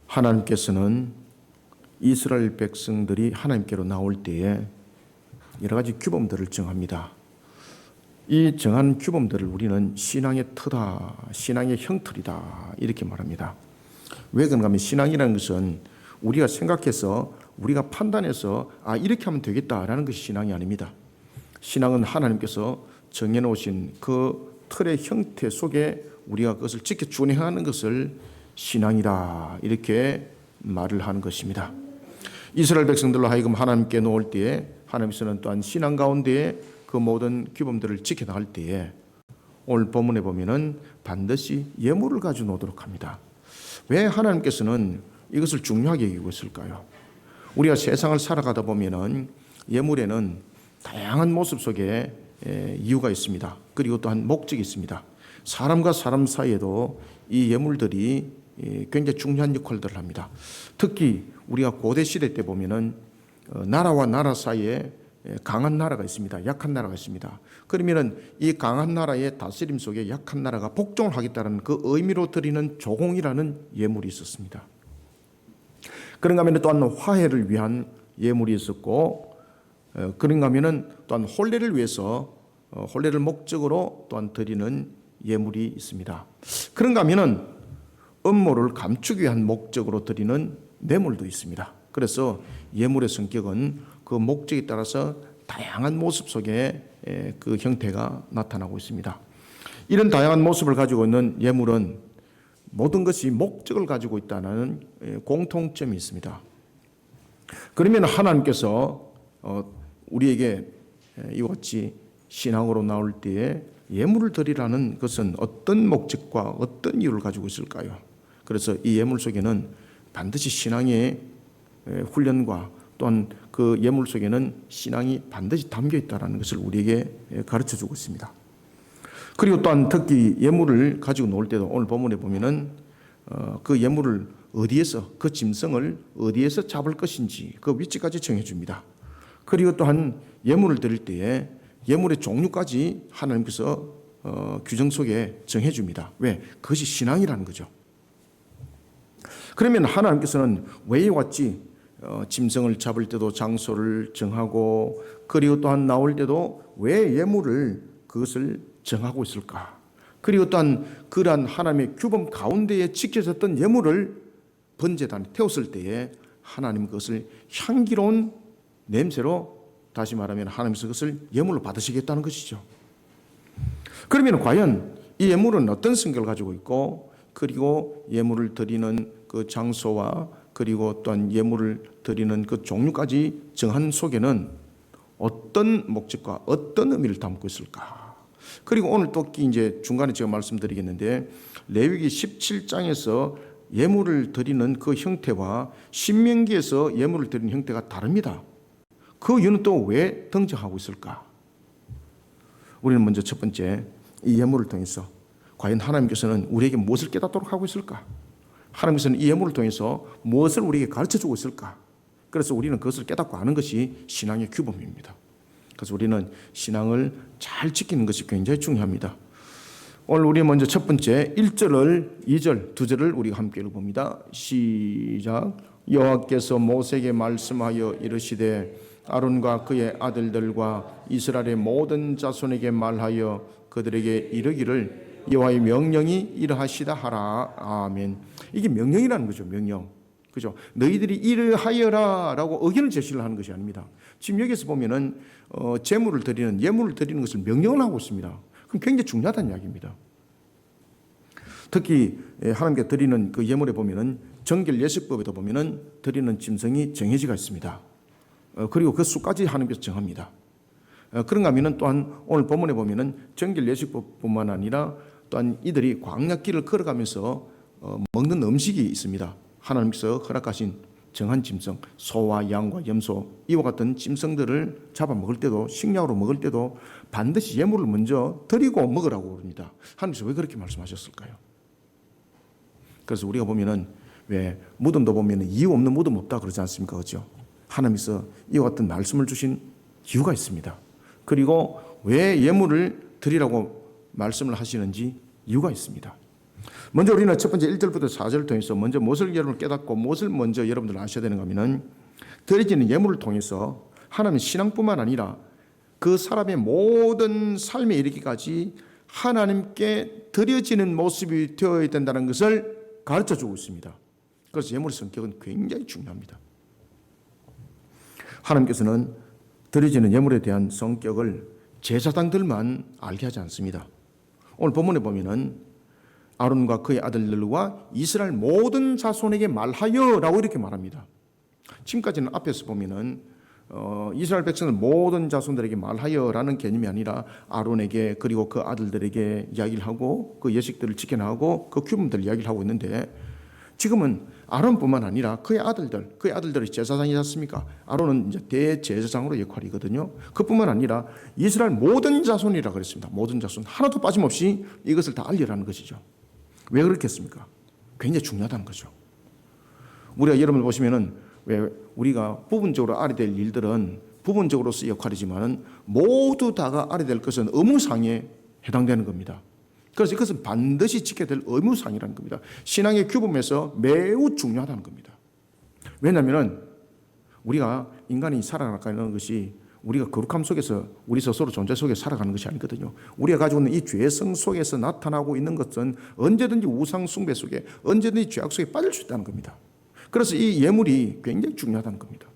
하나님께서는 이스라엘 백성들이 하나님께로 나올 때에 여러 가지 규범들을 정합니다. 이 정한 규범들을 우리는 신앙의 터다, 신앙의 형틀이다 이렇게 말합니다. 왜 그런가 하면 신앙이라는 것은 우리가 생각해서 우리가 판단해서 이렇게 하면 되겠다라는 것이 신앙이 아닙니다. 신앙은 하나님께서 정해놓으신 그 틀의 형태 속에 우리가 그것을 지켜 준행하는 것을 신앙이다 이렇게 말을 하는 것입니다. 이스라엘 백성들로 하여금 하나님께 놓을 때에 하나님께서는 또한 신앙 가운데에 그 모든 규범들을 지켜나갈 때에 오늘 본문에 보면은 반드시 예물을 가지고 놓도록 합니다. 왜 하나님께서는 이것을 중요하게 여기고 있을까요? 우리가 세상을 살아가다 보면은 예물에는 다양한 모습 속에 이유가 있습니다. 그리고 또한 목적이 있습니다. 사람과 사람 사이에도 이 예물들이 굉장히 중요한 역할들을 합니다. 특히 우리가 고대 시대 때 보면은 나라와 나라 사이에 강한 나라가 있습니다. 약한 나라가 있습니다. 그러면은 이 강한 나라의 다스림 속에 약한 나라가 복종을 하겠다는 그 의미로 드리는 조공이라는 예물이 있었습니다. 그런가 하면 또한 화해를 위한 예물이 있었고, 그런가 하면은 또한 혼례를 위해서 혼례를 목적으로 또한 드리는 예물이 있습니다. 그런가 하면은 음모를 감추기 위한 목적으로 드리는 뇌물도 있습니다. 그래서 예물의 성격은 그 목적에 따라서 다양한 모습 속에 그 형태가 나타나고 있습니다. 이런 다양한 모습을 가지고 있는 예물은 모든 것이 목적을 가지고 있다는 공통점이 있습니다. 그러면 하나님께서 우리에게 이와 같이 신앙으로 나올 때에 예물을 드리라는 것은 어떤 목적과 어떤 이유를 가지고 있을까요? 그래서 이 예물 속에는 반드시 신앙의 훈련과 또한 그 예물 속에는 신앙이 반드시 담겨 있다는 것을 우리에게 가르쳐 주고 있습니다. 그리고 또한 특히 예물을 가지고 놓을 때도 오늘 본문에 보면은 그 예물을 어디에서 그 짐승을 어디에서 잡을 것인지 그 위치까지 정해 줍니다. 그리고 또한 예물을 드릴 때에 예물의 종류까지 하나님께서 규정 속에 정해 줍니다. 왜? 그것이 신앙이라는 거죠. 그러면 하나님께서는 왜 이와 같이 짐승을 잡을 때도 장소를 정하고 그리고 또한 나올 때도 왜 예물을 그것을 정하고 있을까? 그리고 또한 그러한 하나님의 규범 가운데에 지켜졌던 예물을 번제단에 태웠을 때에 하나님 그것을 향기로운 냄새로 다시 말하면 하나님께서 그것을 예물로 받으시겠다는 것이죠. 그러면 과연 이 예물은 어떤 성격을 가지고 있고 그리고 예물을 드리는 그 장소와 그리고 또한 예물을 드리는 그 종류까지 정한 속에는 어떤 목적과 어떤 의미를 담고 있을까? 그리고 오늘 또 이제 중간에 제가 말씀드리겠는데 레위기 17장에서 예물을 드리는 그 형태와 신명기에서 예물을 드리는 형태가 다릅니다. 그 이유는 또 왜 등장하고 있을까? 우리는 먼저 첫 번째 이 예물을 통해서 과연 하나님께서는 우리에게 무엇을 깨닫도록 하고 있을까? 하나님께서는 이 예물을 통해서 무엇을 우리에게 가르쳐주고 있을까? 그래서 우리는 그것을 깨닫고 아는 것이 신앙의 규범입니다. 그래서 우리는 신앙을 잘 지키는 것이 굉장히 중요합니다. 오늘 우리 먼저 첫 번째 1절을 2절, 2절을 우리가 함께 읽어봅니다. 시작. 여호와께서 모세에게 말씀하여 이르시되 아론과 그의 아들들과 이스라엘의 모든 자손에게 말하여 그들에게 이르기를 여호와의 명령이 이러하시다 하라. 아멘. 이게 명령이라는 거죠. 명령. 그죠? 너희들이 이러하여라라고 의견을 제시를 하는 것이 아닙니다. 지금 여기서 보면은 제물을 드리는 예물을 드리는 것을 명령을 하고 있습니다. 그럼 굉장히 중요하다는 이야기입니다. 특히 하나님께 드리는 그 예물에 보면은 정결 예식법에도 보면은 드리는 짐승이 정해지가 있습니다. 그리고 그 수까지 하나님께서 정합니다. 그런가 하면은 또한 오늘 본문에 보면은 정결 예식법뿐만 아니라 또한 이들이 광야길을 걸어가면서 먹는 음식이 있습니다. 하나님께서 허락하신 정한 짐승, 소와 양과 염소 이와 같은 짐승들을 잡아 먹을 때도 식량으로 먹을 때도 반드시 예물을 먼저 드리고 먹으라고 그럽니다. 하나님께서 왜 그렇게 말씀하셨을까요? 그래서 우리가 보면은 왜 무덤도 보면은 이유 없는 무덤 없다 그러지 않습니까? 그렇죠? 하나님께서 이와 같은 말씀을 주신 이유가 있습니다. 그리고 왜 예물을 드리라고 말씀을 하시는지 이유가 있습니다. 먼저 우리는 첫 번째 1절부터 4절을 통해서 먼저 무엇을 여러분 깨닫고 무엇을 먼저 여러분들 아셔야 되는가 하면은 드려지는 예물을 통해서 하나님의 신앙뿐만 아니라 그 사람의 모든 삶에 이르기까지 하나님께 드려지는 모습이 되어야 된다는 것을 가르쳐 주고 있습니다. 그래서 예물의 성격은 굉장히 중요합니다. 하나님께서는 드려지는 예물에 대한 성격을 제사장들만 알게 하지 않습니다. 오늘 본문에 보면은 아론과 그의 아들들과 이스라엘 모든 자손에게 말하여라고 이렇게 말합니다. 지금까지는 앞에서 보면은 이스라엘 백성들 모든 자손들에게 말하여라는 개념이 아니라 아론에게 그리고 그 아들들에게 이야기를 하고 그 예식들을 지켜나가고 그 규범들을 이야기를 하고 있는데 지금은 아론뿐만 아니라 그의 아들들이 제사장이지 않습니까? 아론은 이제 대제사장으로 역할이거든요. 그뿐만 아니라 이스라엘 모든 자손이라 그랬습니다. 모든 자손 하나도 빠짐없이 이것을 다 알리라는 것이죠. 왜 그렇겠습니까? 굉장히 중요하다는 거죠. 우리가 여러분 보시면은 왜 우리가 부분적으로 알아야 될 일들은 부분적으로서의 역할이지만은 모두 다가 알아야 될 것은 의무상에 해당되는 겁니다. 그래서 이것은 반드시 지켜야 될 의무상이라는 겁니다. 신앙의 규범에서 매우 중요하다는 겁니다. 왜냐하면 우리가 인간이 살아가는 것이 우리가 거룩함 속에서 우리 스스로 존재 속에 살아가는 것이 아니거든요. 우리가 가지고 있는 이 죄성 속에서 나타나고 있는 것은 언제든지 우상 숭배 속에 언제든지 죄악 속에 빠질 수 있다는 겁니다. 그래서 이 예물이 굉장히 중요하다는 겁니다.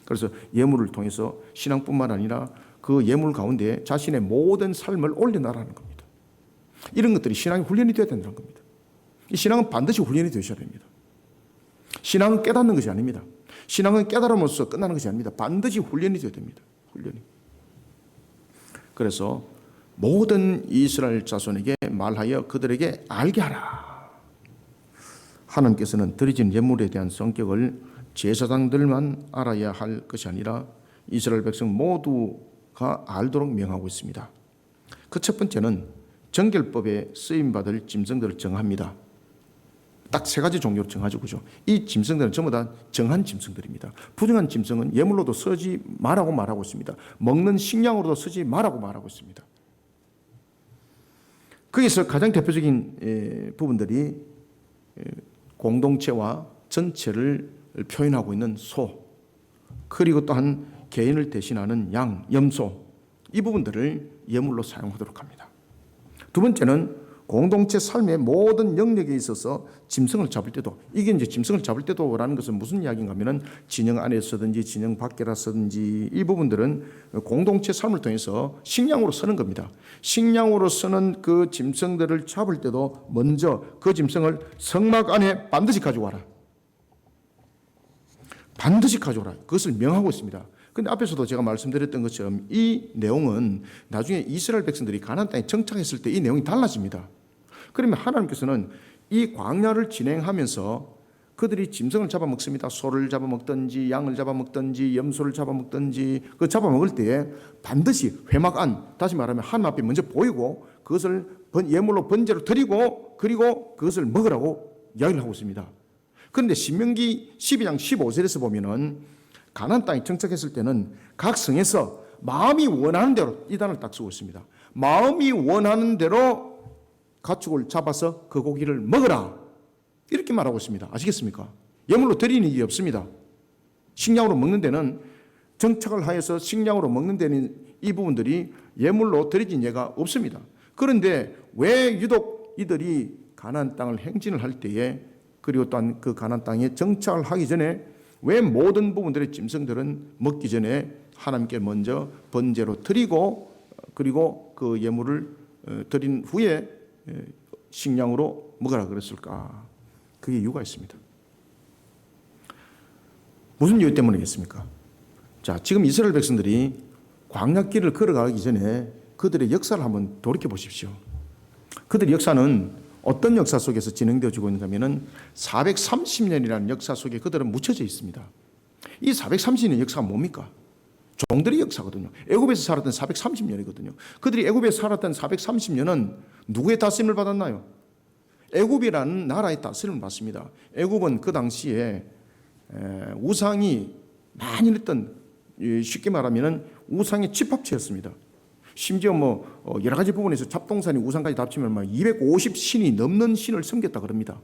그래서 예물을 통해서 신앙뿐만 아니라 그 예물 가운데 자신의 모든 삶을 올려놔라는 겁니다. 이런 것들이 신앙의 훈련이 되어야 된다는 겁니다. 이 신앙은 반드시 훈련이 되셔야 됩니다. 신앙은 깨닫는 것이 아닙니다. 신앙은 깨달음으로써 끝나는 것이 아닙니다. 반드시 훈련이 되어야 됩니다. 훈련이. 그래서 모든 이스라엘 자손에게 말하여 그들에게 알게 하라. 하나님께서는 드려진 예물에 대한 성격을 제사장들만 알아야 할 것이 아니라 이스라엘 백성 모두가 알도록 명하고 있습니다. 그 첫 번째는 정결법에 쓰임받을 짐승들을 정합니다. 딱 세 가지 종류로 정하죠. 그죠? 이 짐승들은 전부 다 정한 짐승들입니다. 부정한 짐승은 예물로도 쓰지 말라고 말하고 있습니다. 먹는 식량으로도 쓰지 말라고 말하고 있습니다. 거기서 가장 대표적인 부분들이 공동체와 전체를 표현하고 있는 소, 그리고 또한 개인을 대신하는 양, 염소, 이 부분들을 예물로 사용하도록 합니다. 두 번째는 공동체 삶의 모든 영역에 있어서 짐승을 잡을 때도, 이게 이제 짐승을 잡을 때도라는 것은 무슨 이야기인가 하면은 진영 안에서든지 진영 밖에라서든지 이 부분들은 공동체 삶을 통해서 식량으로 쓰는 겁니다. 식량으로 쓰는 그 짐승들을 잡을 때도 먼저 그 짐승을 성막 안에 반드시 가져와라. 반드시 가져오라. 그것을 명하고 있습니다. 그런데 앞에서도 제가 말씀드렸던 것처럼 이 내용은 나중에 이스라엘 백성들이 가나안 땅에 정착했을 때 이 내용이 달라집니다. 그러면 하나님께서는 이 광야를 진행하면서 그들이 짐승을 잡아먹습니다. 소를 잡아먹든지 양을 잡아먹든지 염소를 잡아먹든지 그 잡아먹을 때에 반드시 회막 안, 다시 말하면 하나님 앞에 먼저 보이고 그것을 예물로 번제로 드리고 그리고 그것을 먹으라고 이야기를 하고 있습니다. 그런데 신명기 12장 15절에서 보면은 가나안 땅에 정착했을 때는 각 성에서 마음이 원하는 대로 이 단어를 딱 쓰고 있습니다. 마음이 원하는 대로 가축을 잡아서 그 고기를 먹으라. 이렇게 말하고 있습니다. 아시겠습니까? 예물로 드리는 일이 없습니다. 식량으로 먹는 데는 정착을 하여서 식량으로 먹는 데는 이 부분들이 예물로 드려진 예가 없습니다. 그런데 왜 유독 이들이 가나안 땅을 행진을 할 때에 그리고 또한 그 가나안 땅에 정착을 하기 전에 왜 모든 부분들의 짐승들은 먹기 전에 하나님께 먼저 번제로 드리고 그리고 그 예물을 드린 후에 식량으로 먹으라 그랬을까? 그게 이유가 있습니다. 무슨 이유 때문이겠습니까? 자, 지금 이스라엘 백성들이 광야길을 걸어가기 전에 그들의 역사를 한번 돌이켜 보십시오. 그들의 역사는 어떤 역사 속에서 진행되어지고 있는가 하면은 430년이라는 역사 속에 그들은 묻혀져 있습니다. 이 430년 역사가 뭡니까? 종들의 역사거든요. 애굽에서 살았던 430년이거든요. 그들이 애굽에서 살았던 430년은 누구의 다스림을 받았나요? 애굽이라는 나라의 다스림을 받습니다. 애굽은 그 당시에 우상이 많이 있던, 쉽게 말하면 우상의 집합체였습니다. 심지어 여러 가지 부분에서 잡동사니 우상까지 합치면 250신이 넘는 신을 섬겼다 그럽니다.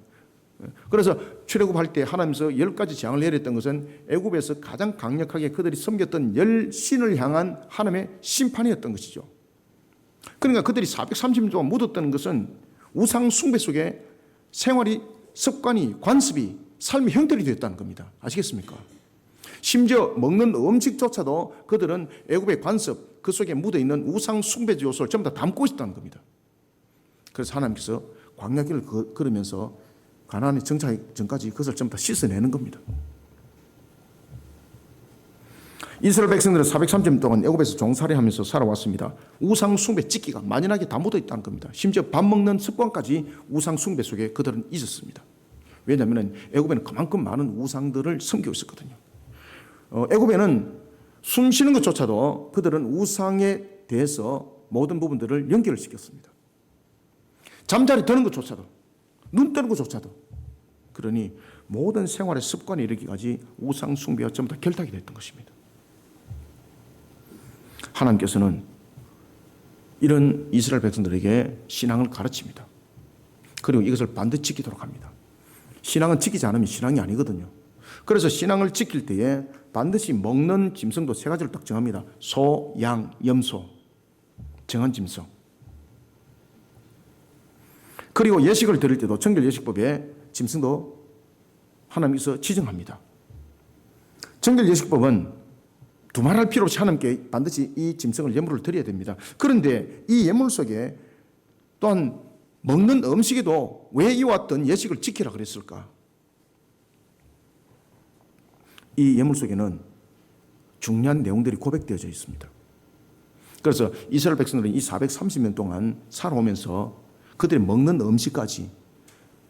그래서 출애굽할 때 하나님께서 10가지 재앙을 내렸던 것은 애굽에서 가장 강력하게 그들이 섬겼던 10신을 향한 하나님의 심판이었던 것이죠. 그러니까 그들이 430년 동안 묻었던 것은 우상 숭배 속에 생활이, 습관이, 관습이 삶의 형태이 되었다는 겁니다. 아시겠습니까? 심지어 먹는 음식조차도 그들은 애굽의 관습, 그 속에 묻어있는 우상 숭배의 요소를 전부 다 담고 있었다는 겁니다. 그래서 하나님께서 광야길을 걸으면서 가나안에 정착하기 전까지 그것을 전부 다 씻어내는 겁니다. 이스라엘 백성들은 430년 동안 애굽에서 종살이하면서 살아왔습니다. 우상 숭배 찌기가 만연하게 다 묻어있다는 겁니다. 심지어 밥 먹는 습관까지 우상 숭배 속에 그들은 있었습니다. 왜냐하면 애굽에는 그만큼 많은 우상들을 섬기고 있었거든요. 애굽에는 숨 쉬는 것조차도 그들은 우상에 대해서 모든 부분들을 연결을 시켰습니다. 잠자리 드는 것조차도, 눈 뜨는 것조차도. 그러니 모든 생활의 습관에 이르기까지 우상 숭배와 전부 다 결탁이 됐던 것입니다. 하나님께서는 이런 이스라엘 백성들에게 신앙을 가르칩니다. 그리고 이것을 반드시 지키도록 합니다. 신앙은 지키지 않으면 신앙이 아니거든요. 그래서 신앙을 지킬 때에 반드시 먹는 짐승도 3가지를 딱 정합니다. 소, 양, 염소. 정한 짐승. 그리고 예식을 드릴 때도 정결 예식법에 짐승도 하나님께서 지정합니다. 정결 예식법은 두말할 필요 없이 하나님께 반드시 이 짐승을 예물을 드려야 됩니다. 그런데 이 예물 속에 또한 먹는 음식에도 왜 이와 같은 예식을 지키라 그랬을까? 이 예물 속에는 중요한 내용들이 고백되어져 있습니다. 그래서 이스라엘 백성들은 이 430년 동안 살아오면서 그들이 먹는 음식까지,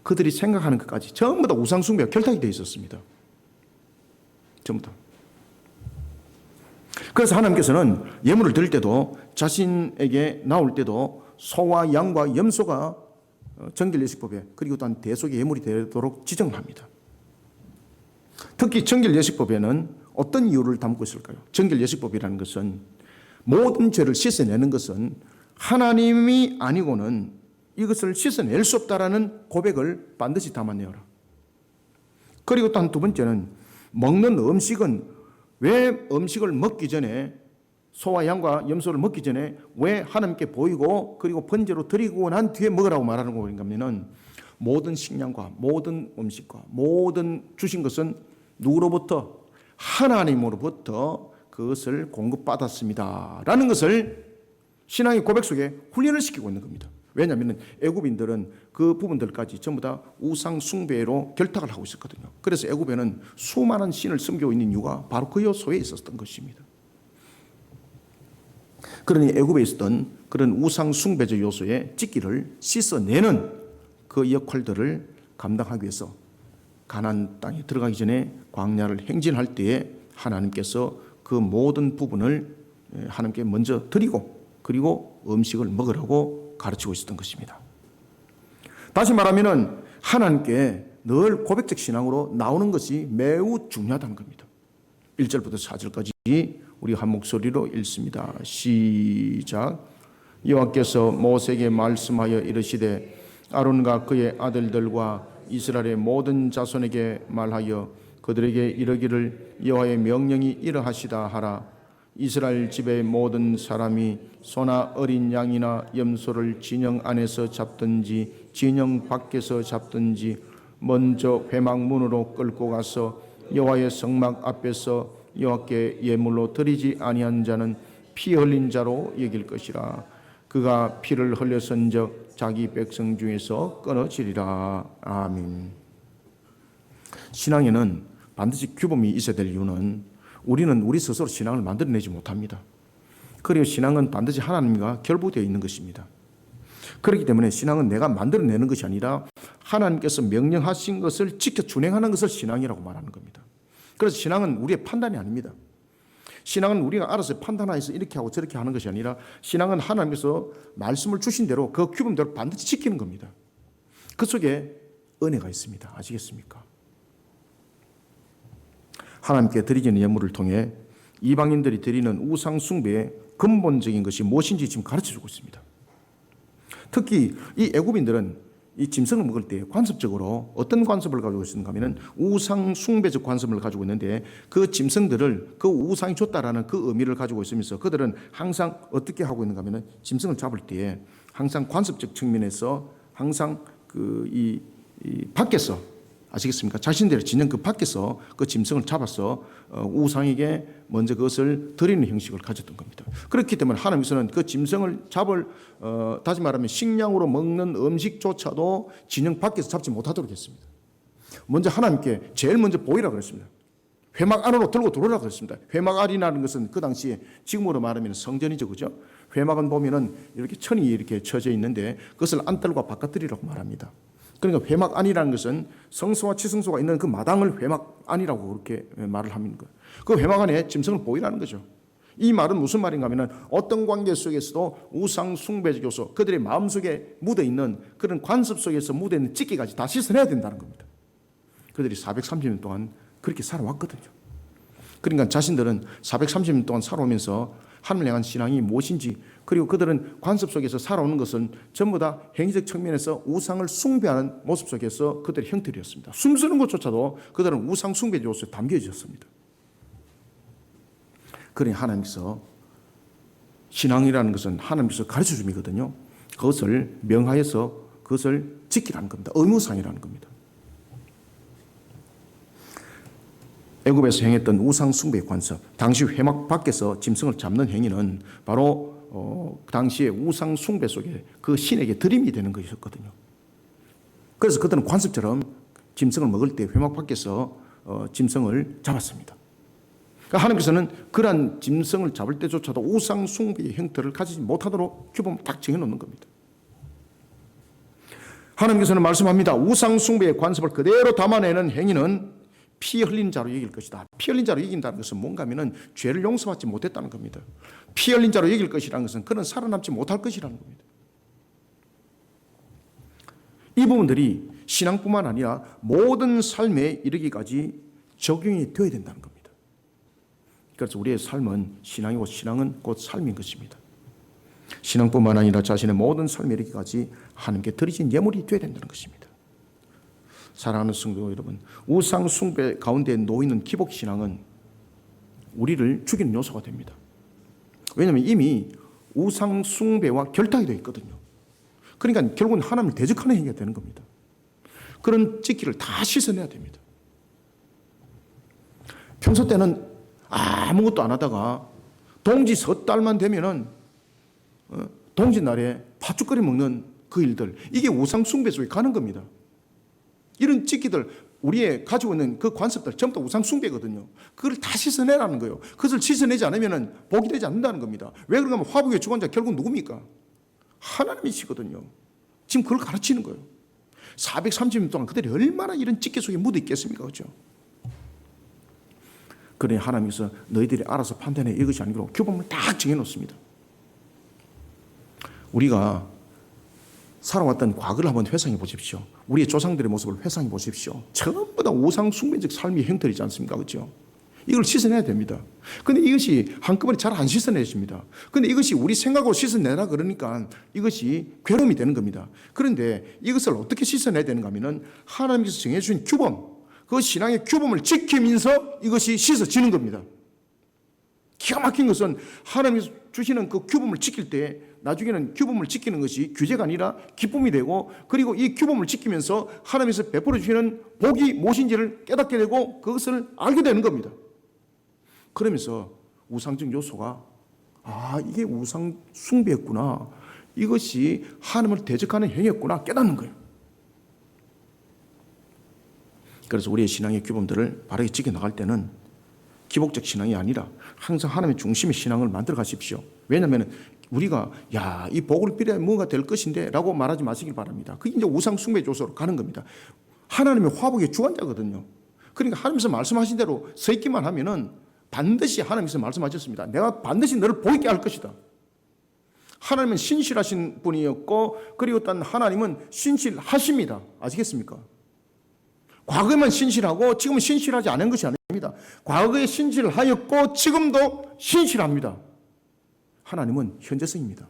그들이 생각하는 것까지 전부 다 우상 숭배와 결탁이 되어 있었습니다. 전부 다. 그래서 하나님께서는 예물을 드릴 때도 자신에게 나올 때도 소와 양과 염소가 정결 예식법에, 그리고 또한 대속의 예물이 되도록 지정합니다. 특히 정결 예식법에는 어떤 이유를 담고 있을까요? 정결 예식법이라는 것은 모든 죄를 씻어내는 것은 하나님이 아니고는 이것을 씻어낼 수 없다라는 고백을 반드시 담아내어라. 그리고 또한 두 번째는 먹는 음식은 왜 음식을 먹기 전에, 소와 양과 염소를 먹기 전에 왜 하나님께 보이고 그리고 번제로 드리고 난 뒤에 먹으라고 말하는 거인가 하면은 모든 식량과 모든 음식과 모든 주신 것은 누구로부터? 하나님으로부터 그것을 공급받았습니다 라는 것을 신앙의 고백 속에 훈련을 시키고 있는 겁니다. 왜냐하면 애굽인들은 그 부분들까지 전부 다 우상 숭배로 결탁을 하고 있었거든요. 그래서 애굽에는 수많은 신을 섬기고 있는 이유가 바로 그 요소에 있었던 것입니다. 그러니 애굽에 있었던 그런 우상 숭배적 요소의 찌기를 씻어내는 그 역할들을 감당하기 위해서 가나안 땅에 들어가기 전에 광야를 행진할 때에 하나님께서 그 모든 부분을 하나님께 먼저 드리고 그리고 음식을 먹으라고 가르치고 있었던 것입니다. 다시 말하면 하나님께 늘 고백적 신앙으로 나오는 것이 매우 중요하다는 겁니다. 1절부터 4절까지 우리 한 목소리로 읽습니다. 시작. 여호와께서 모세에게 말씀하여 이르시되 아론과 그의 아들들과 이스라엘의 모든 자손에게 말하여 그들에게 이르기를 여호와의 명령이 이러하시다 하라. 이스라엘 집의 모든 사람이 소나 어린 양이나 염소를 진영 안에서 잡든지 진영 밖에서 잡든지 먼저 회막문으로 끌고 가서 여호와의 성막 앞에서 여호와께 예물로 드리지 아니한 자는 피 흘린 자로 여길 것이라. 그가 피를 흘렸은즉 자기 백성 중에서 끊어지리라. 아멘. 신앙에는 반드시 규범이 있어야 될 이유는 우리는 우리 스스로 신앙을 만들어내지 못합니다. 그리고 신앙은 반드시 하나님과 결부되어 있는 것입니다. 그렇기 때문에 신앙은 내가 만들어내는 것이 아니라 하나님께서 명령하신 것을 지켜 준행하는 것을 신앙이라고 말하는 겁니다. 그래서 신앙은 우리의 판단이 아닙니다. 신앙은 우리가 알아서 판단해서 이렇게 하고 저렇게 하는 것이 아니라 신앙은 하나님께서 말씀을 주신 대로 그 규범대로 반드시 지키는 겁니다. 그 속에 은혜가 있습니다. 아시겠습니까? 하나님께 드리는 예물을 통해 이방인들이 드리는 우상 숭배에 근본적인 것이 무엇인지 지금 가르쳐주고 있습니다. 특히 이 애굽인들은 이 짐승을 먹을 때 관습적으로 어떤 관습을 가지고 있는가 하면 우상 숭배적 관습을 가지고 있는데 그 짐승들을 그 우상이 줬다라는 그 의미를 가지고 있으면서 그들은 항상 어떻게 하고 있는가 하면 짐승을 잡을 때에 항상 관습적 측면에서 항상 이 밖에서 아시겠습니까? 자신들의 진영 그 밖에서 그 짐승을 잡아서 우상에게 먼저 그것을 드리는 형식을 가졌던 겁니다. 그렇기 때문에 하나님께서는 그 짐승을 다시 말하면 식량으로 먹는 음식조차도 진영 밖에서 잡지 못하도록 했습니다. 먼저 하나님께 제일 먼저 보이라 그랬습니다. 회막 안으로 들고 들어오라 그랬습니다. 회막 안이라는 것은 그 당시에 지금으로 말하면 성전이죠, 그죠? 회막은 보면은 이렇게 천이 이렇게 쳐져 있는데 그것을 안뜰과 바깥뜰이라고 말합니다. 그러니까 회막 안이라는 것은 성소와 치성소가 있는 그 마당을 회막 안이라고 그렇게 말을 합니다. 그 회막 안에 짐승을 보이라는 거죠. 이 말은 무슨 말인가 하면 어떤 관계 속에서도 우상 숭배적 요소, 그들의 마음속에 묻어있는 그런 관습 속에서 묻어있는 찢기까지 다 씻어내야 된다는 겁니다. 그들이 430년 동안 그렇게 살아왔거든요. 그러니까 자신들은 430년 동안 살아오면서 하나님을 향한 신앙이 무엇인지, 그리고 그들은 관습 속에서 살아오는 것은 전부 다 행위적 측면에서 우상을 숭배하는 모습 속에서 그들의 형태였습니다. 숨쉬는 것조차도 그들은 우상 숭배 요소에 담겨 있었습니다. 그러니 하나님께서 신앙이라는 것은 하나님께서 가르쳐 줌이거든요. 그것을 명하여서 그것을 지키라는 겁니다. 의무상이라는 겁니다. 애굽에서 행했던 우상 숭배의 관습, 당시 회막 밖에서 짐승을 잡는 행위는 바로 당시의 우상 숭배 속에 그 신에게 드림이 되는 것이었거든요. 그래서 그들은 관습처럼 짐승을 먹을 때 회막 밖에서 짐승을 잡았습니다. 그러니까 하나님께서는 그러한 짐승을 잡을 때조차도 우상 숭배의 형태를 가지지 못하도록 규범을 딱 정해놓는 겁니다. 하나님께서는 말씀합니다. 우상 숭배의 관습을 그대로 담아내는 행위는 피 흘린 자로 여길 것이다. 피 흘린 자로 여긴다는 것은 뭔가 하면 죄를 용서받지 못했다는 겁니다. 피 흘린 자로 여길 것이라는 것은 그는 살아남지 못할 것이라는 겁니다. 이 부분들이 신앙뿐만 아니라 모든 삶에 이르기까지 적용이 되어야 된다는 겁니다. 그래서 우리의 삶은 신앙이고 신앙은 곧 삶인 것입니다. 신앙뿐만 아니라 자신의 모든 삶에 이르기까지 하나님께 드리진 예물이 되어야 된다는 것입니다. 사랑하는 성도 여러분, 우상 숭배 가운데 놓이는 기복 신앙은 우리를 죽이는 요소가 됩니다. 왜냐하면 이미 우상 숭배와 결탁이 되어 있거든요. 그러니까 결국은 하나님을 대적하는 행위가 되는 겁니다. 그런 찢기를 다 씻어내야 됩니다. 평소 때는 아무것도 안 하다가 동지 섣달만 되면은 동지 날에 팥죽거리 먹는 그 일들, 이게 우상 숭배 속에 가는 겁니다. 이런 찢기들, 우리의 가지고 있는 그 관습들 전부 다 우상 숭배거든요. 그걸 다 씻어내라는 거예요. 그것을 씻어내지 않으면 복이 되지 않는다는 겁니다. 왜 그런가 하면 화복의 주관자 결국 누굽니까? 하나님이시거든요. 지금 그걸 가르치는 거예요. 430년 동안 그들이 얼마나 이런 찢기 속에 묻어 있겠습니까? 그렇죠? 그러니 하나님께서 너희들이 알아서 판단해, 이것이 아니고 규범을 딱 정해놓습니다. 우리가 살아왔던 과거를 한번 회상해 보십시오. 우리의 조상들의 모습을 회상해 보십시오. 전부 다 우상 숭배적 삶의 형태이지 않습니까? 그렇죠? 이걸 씻어내야 됩니다. 그런데 이것이 한꺼번에 잘 안 씻어내집니다. 그런데 이것이 우리 생각으로 씻어내라 그러니까 이것이 괴로움이 되는 겁니다. 그런데 이것을 어떻게 씻어내야 되는가 하면 하나님께서 정해주신 규범, 그 신앙의 규범을 지키면서 이것이 씻어지는 겁니다. 기가 막힌 것은 하나님께서 주시는 그 규범을 지킬 때 나중에는 규범을 지키는 것이 규제가 아니라 기쁨이 되고, 그리고 이 규범을 지키면서 하나님께서 베풀어 주시는 복이 무엇인지를 깨닫게 되고 그것을 알게 되는 겁니다. 그러면서 우상적 요소가 이게 우상 숭배였구나, 이것이 하나님을 대적하는 행위였구나 깨닫는 거예요. 그래서 우리의 신앙의 규범들을 바르게 지켜나갈 때는 기복적 신앙이 아니라 항상 하나님의 중심의 신앙을 만들어 가십시오. 왜냐하면 우리가 이 복을 빌어야 뭔가 될 것인데 라고 말하지 마시길 바랍니다. 그게 이제 우상 숭배 요소로 가는 겁니다. 하나님의 화복의 주관자거든요. 그러니까 하나님께서 말씀하신 대로 서 있기만 하면은 반드시 하나님께서 말씀하셨습니다. 내가 반드시 너를 보이게 할 것이다. 하나님은 신실하신 분이었고, 그리고 또 하나님은 신실하십니다. 아시겠습니까? 과거에만 신실하고 지금은 신실하지 않은 것이 아닙니다. 과거에 신실하였고 지금도 신실합니다. 하나님은 현재성입니다.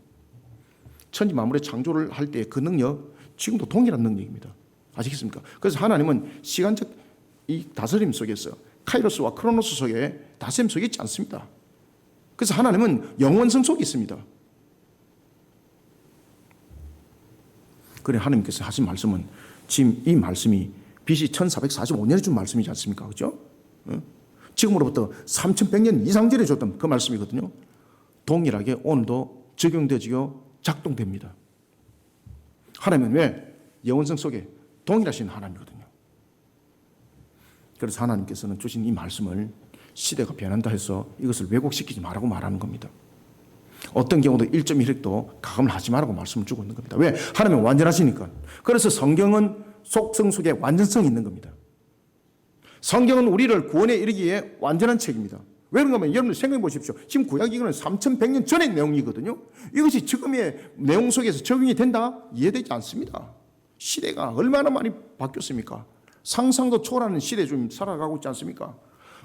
천지 만물의 창조를 할 때 그 능력, 지금도 동일한 능력입니다. 아시겠습니까? 그래서 하나님은 시간적 이 다스림 속에서 카이로스와 크로노스 속에 다스림 속에 있지 않습니다. 그래서 하나님은 영원성 속에 있습니다. 그래 하나님께서 하신 말씀은 지금 이 말씀이 BC 1445년에 준 말씀이지 않습니까? 그죠? 지금으로부터 3100년 이상 전에 줬던 그 말씀이거든요. 동일하게 오늘도 적용되지요, 작동됩니다. 하나님은 왜? 영원성 속에 동일하신 하나님이거든요. 그래서 하나님께서는 주신 이 말씀을 시대가 변한다 해서 이것을 왜곡시키지 말라고 말하는 겁니다. 어떤 경우도 1.1핵도 가감을 하지 말라고 말씀을 주고 있는 겁니다. 왜? 하나님은 완전하시니까. 그래서 성경은 속성 속에 완전성이 있는 겁니다. 성경은 우리를 구원에 이르기에 완전한 책입니다. 왜 그런가 하면 여러분들 생각해 보십시오. 지금 구약 이거는 3100년 전의 내용이거든요. 이것이 지금의 내용 속에서 적용이 된다? 이해되지 않습니다. 시대가 얼마나 많이 바뀌었습니까? 상상도 초월하는 시대에 좀 살아가고 있지 않습니까?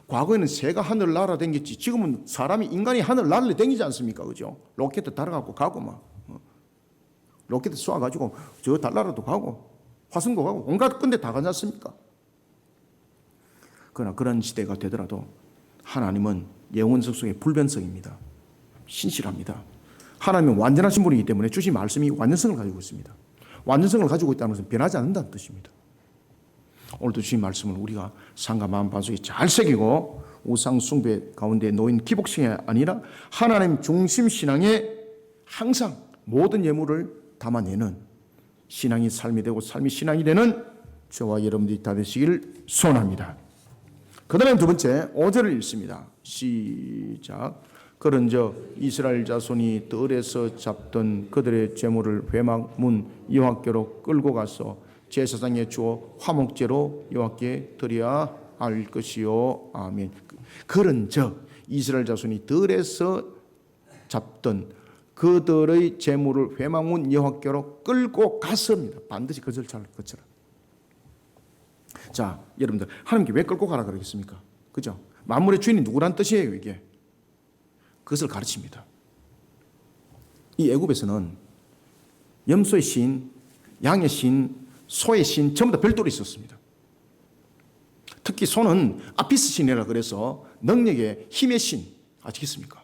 과거에는 새가 하늘 날아다녔지 지금은 인간이 하늘 날아다니지 않습니까? 그죠? 로켓 달아갖고 가고 막 로켓 쏘아가지고 저 달나라도 가고 화성도 가고 온갖 건데 다 가지 않습니까? 그러나 그런 시대가 되더라도 하나님은 영원성 속의 불변성입니다. 신실합니다. 하나님은 완전하신 분이기 때문에 주신 말씀이 완전성을 가지고 있습니다. 완전성을 가지고 있다는 것은 변하지 않는다는 뜻입니다. 오늘도 주신 말씀을 우리가 삶과 마음 반석에 잘 새기고 우상 숭배 가운데 놓인 기복신이 아니라 하나님 중심 신앙에 항상 모든 예물을 담아내는 신앙이 삶이 되고 삶이 신앙이 되는 저와 여러분들이 다 되시기를 소원합니다. 그 다음에 두 번째 5절을 읽습니다. 시작. 그런저 이스라엘 자손이 뜰에서 잡던 그들의 재물을 회막문 여호와께로 끌고 가서 제사장에 주어 화목제로 여호와께 드려야 할 것이요. 아멘. 그런저 이스라엘 자손이 뜰에서 잡던 그들의 재물을 회막문 여호와께로 끌고 갔습니다. 반드시 그 절차를 거쳐라. 자, 여러분들 하나님께 왜 끌고 가라 그러겠습니까? 그죠? 만물의 주인이 누구란 뜻이에요, 이게? 그것을 가르칩니다. 이 애굽에서는 염소의 신, 양의 신, 소의 신 전부 다 별도로 있었습니다. 특히 소는 아피스 신이라 그래서 능력의 힘의 신, 아시겠습니까?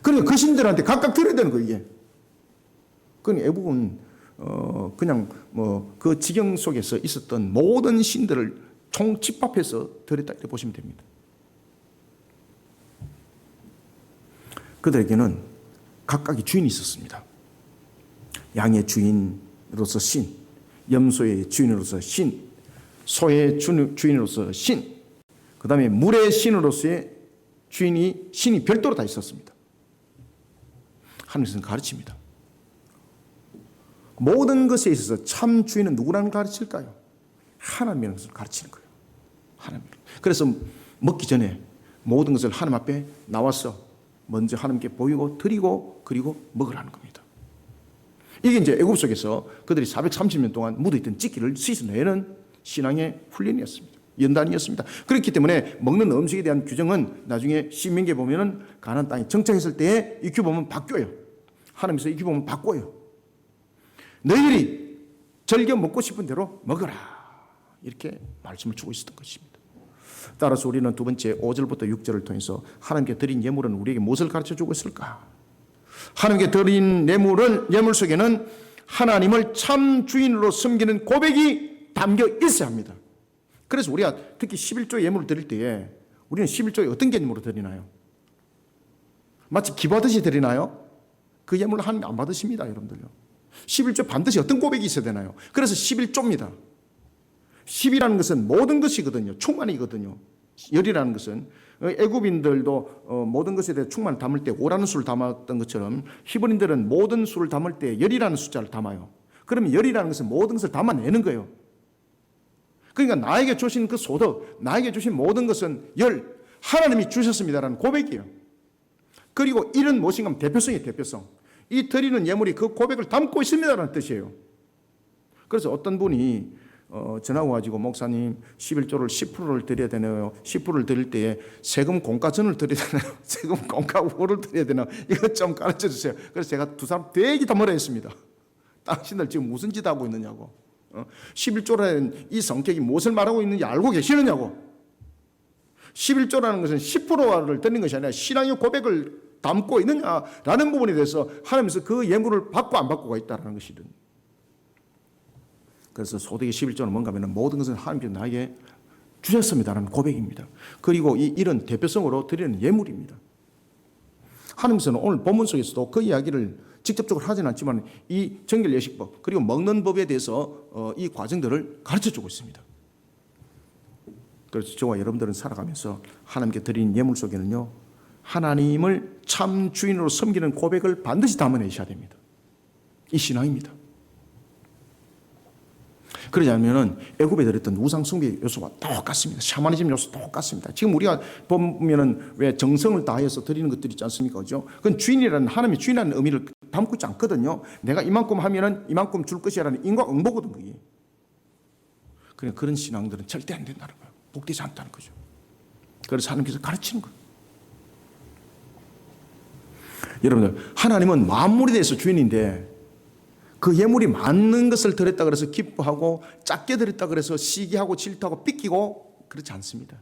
그러니까 그 신들한테 각각 드려야 되는 거예요, 이게. 그러니까 애굽은 그냥 그 지경 속에서 있었던 모든 신들을 총집합해서 드렸다 이렇게 보시면 됩니다. 그들에게는 각각의 주인이 있었습니다. 양의 주인으로서 신, 염소의 주인으로서 신, 소의 주인으로서 신, 그 다음에 물의 신으로서의 신이 별도로 다 있었습니다. 하나님께서는 가르칩니다. 모든 것에 있어서 참 주인은 누구라는 걸 가르칠까요? 하나님이라는 것을 가르치는 거예요. 하나님. 그래서 먹기 전에 모든 것을 하나님 앞에 나와서 먼저 하나님께 보이고 드리고 그리고 먹으라는 겁니다. 이게 이제 애굽 속에서 그들이 430년 동안 묻어있던 찢기를 씻어내는 신앙의 훈련이었습니다. 연단이었습니다. 그렇기 때문에 먹는 음식에 대한 규정은 나중에 신명기에 보면은 가나안 땅에 정착했을 때에 이 규범은 바뀌어요. 하나님께서 이 규범은 바꿔요. 너희들이 즐겨 먹고 싶은 대로 먹어라. 이렇게 말씀을 주고 있었던 것입니다. 따라서 우리는 두 번째 5절부터 6절을 통해서 하나님께 드린 예물은 우리에게 무엇을 가르쳐주고 있을까? 하나님께 드린 예물 속에는 하나님을 참 주인으로 섬기는 고백이 담겨 있어야 합니다. 그래서 우리가 특히 11조 예물을 드릴 때에 우리는 11조에 어떤 개념으로 드리나요? 마치 기부하듯이 드리나요? 그 예물을 하나님 안 받으십니다, 여러분들요. 11조 반드시 어떤 고백이 있어야 되나요? 그래서 11조입니다. 10이라는 것은 모든 것이거든요. 충만이거든요. 열이라는 것은 애굽인들도 모든 것에 대해 충만을 담을 때 5라는 수를 담았던 것처럼 히브리인들은 모든 수를 담을 때 열이라는 숫자를 담아요. 그러면 열이라는 것은 모든 것을 담아내는 거예요. 그러니까 나에게 주신 그 소득, 나에게 주신 모든 것은 하나님이 주셨습니다라는 고백이에요. 그리고 이런 무엇인가 하면 대표성이에요, 대표성. 이 드리는 예물이 그 고백을 담고 있습니다라는 뜻이에요. 그래서 어떤 분이 전화 와가지고 목사님 11조를 10%를 드려야 되나요? 10%를 드릴 때에 세금 공과전을 드려야 되나요? 세금 공과 후를 드려야 되나요? 이것 좀 가르쳐 주세요. 그래서 제가 두 사람 되게 다 뭐라 했습니다. 당신들 지금 무슨 짓 하고 있느냐고. 11조라는 이 성격이 무엇을 말하고 있는지 알고 계시느냐고. 11조라는 것은 10%를 드리는 것이 아니라 신앙의 고백을 담고 있느냐라는 부분에 대해서 하나님께서 그 예물을 받고 안 받고가 있다는 것이든. 그래서 소득의 11조는 뭔가 하면 모든 것은 하나님께서 나에게 주셨습니다라는 고백입니다. 그리고 이런 대표성으로 드리는 예물입니다. 하나님께서는 오늘 본문 속에서도 그 이야기를 직접적으로 하지는 않지만 이 정결 예식법 그리고 먹는 법에 대해서 이 과정들을 가르쳐주고 있습니다. 그래서 저와 여러분들은 살아가면서 하나님께 드린 예물 속에는요, 하나님을 참 주인으로 섬기는 고백을 반드시 담아내셔야 됩니다. 이 신앙입니다. 그러지 않으면 애굽에 들었던 우상 숭배 요소와 똑같습니다. 샤머니즘 요소 똑같습니다. 지금 우리가 보면은 왜 정성을 다해서 드리는 것들이 있지 않습니까? 그죠? 그건 주인이라는 하나님의 주인이라는 의미를 담고 있지 않거든요. 내가 이만큼 하면은 이만큼 줄 것이라는 인과응보거든 그게. 그러니까 그런 신앙들은 절대 안 된다는 거예요. 복되지 않다는 거죠. 그래서 하나님께서 가르치는 거예요. 여러분들, 하나님은 만물에 대해서 주인인데 그 예물이 많은 것을 드렸다 그래서 기뻐하고 작게 드렸다 그래서 시기하고 질투하고 삐끼고 그렇지 않습니다.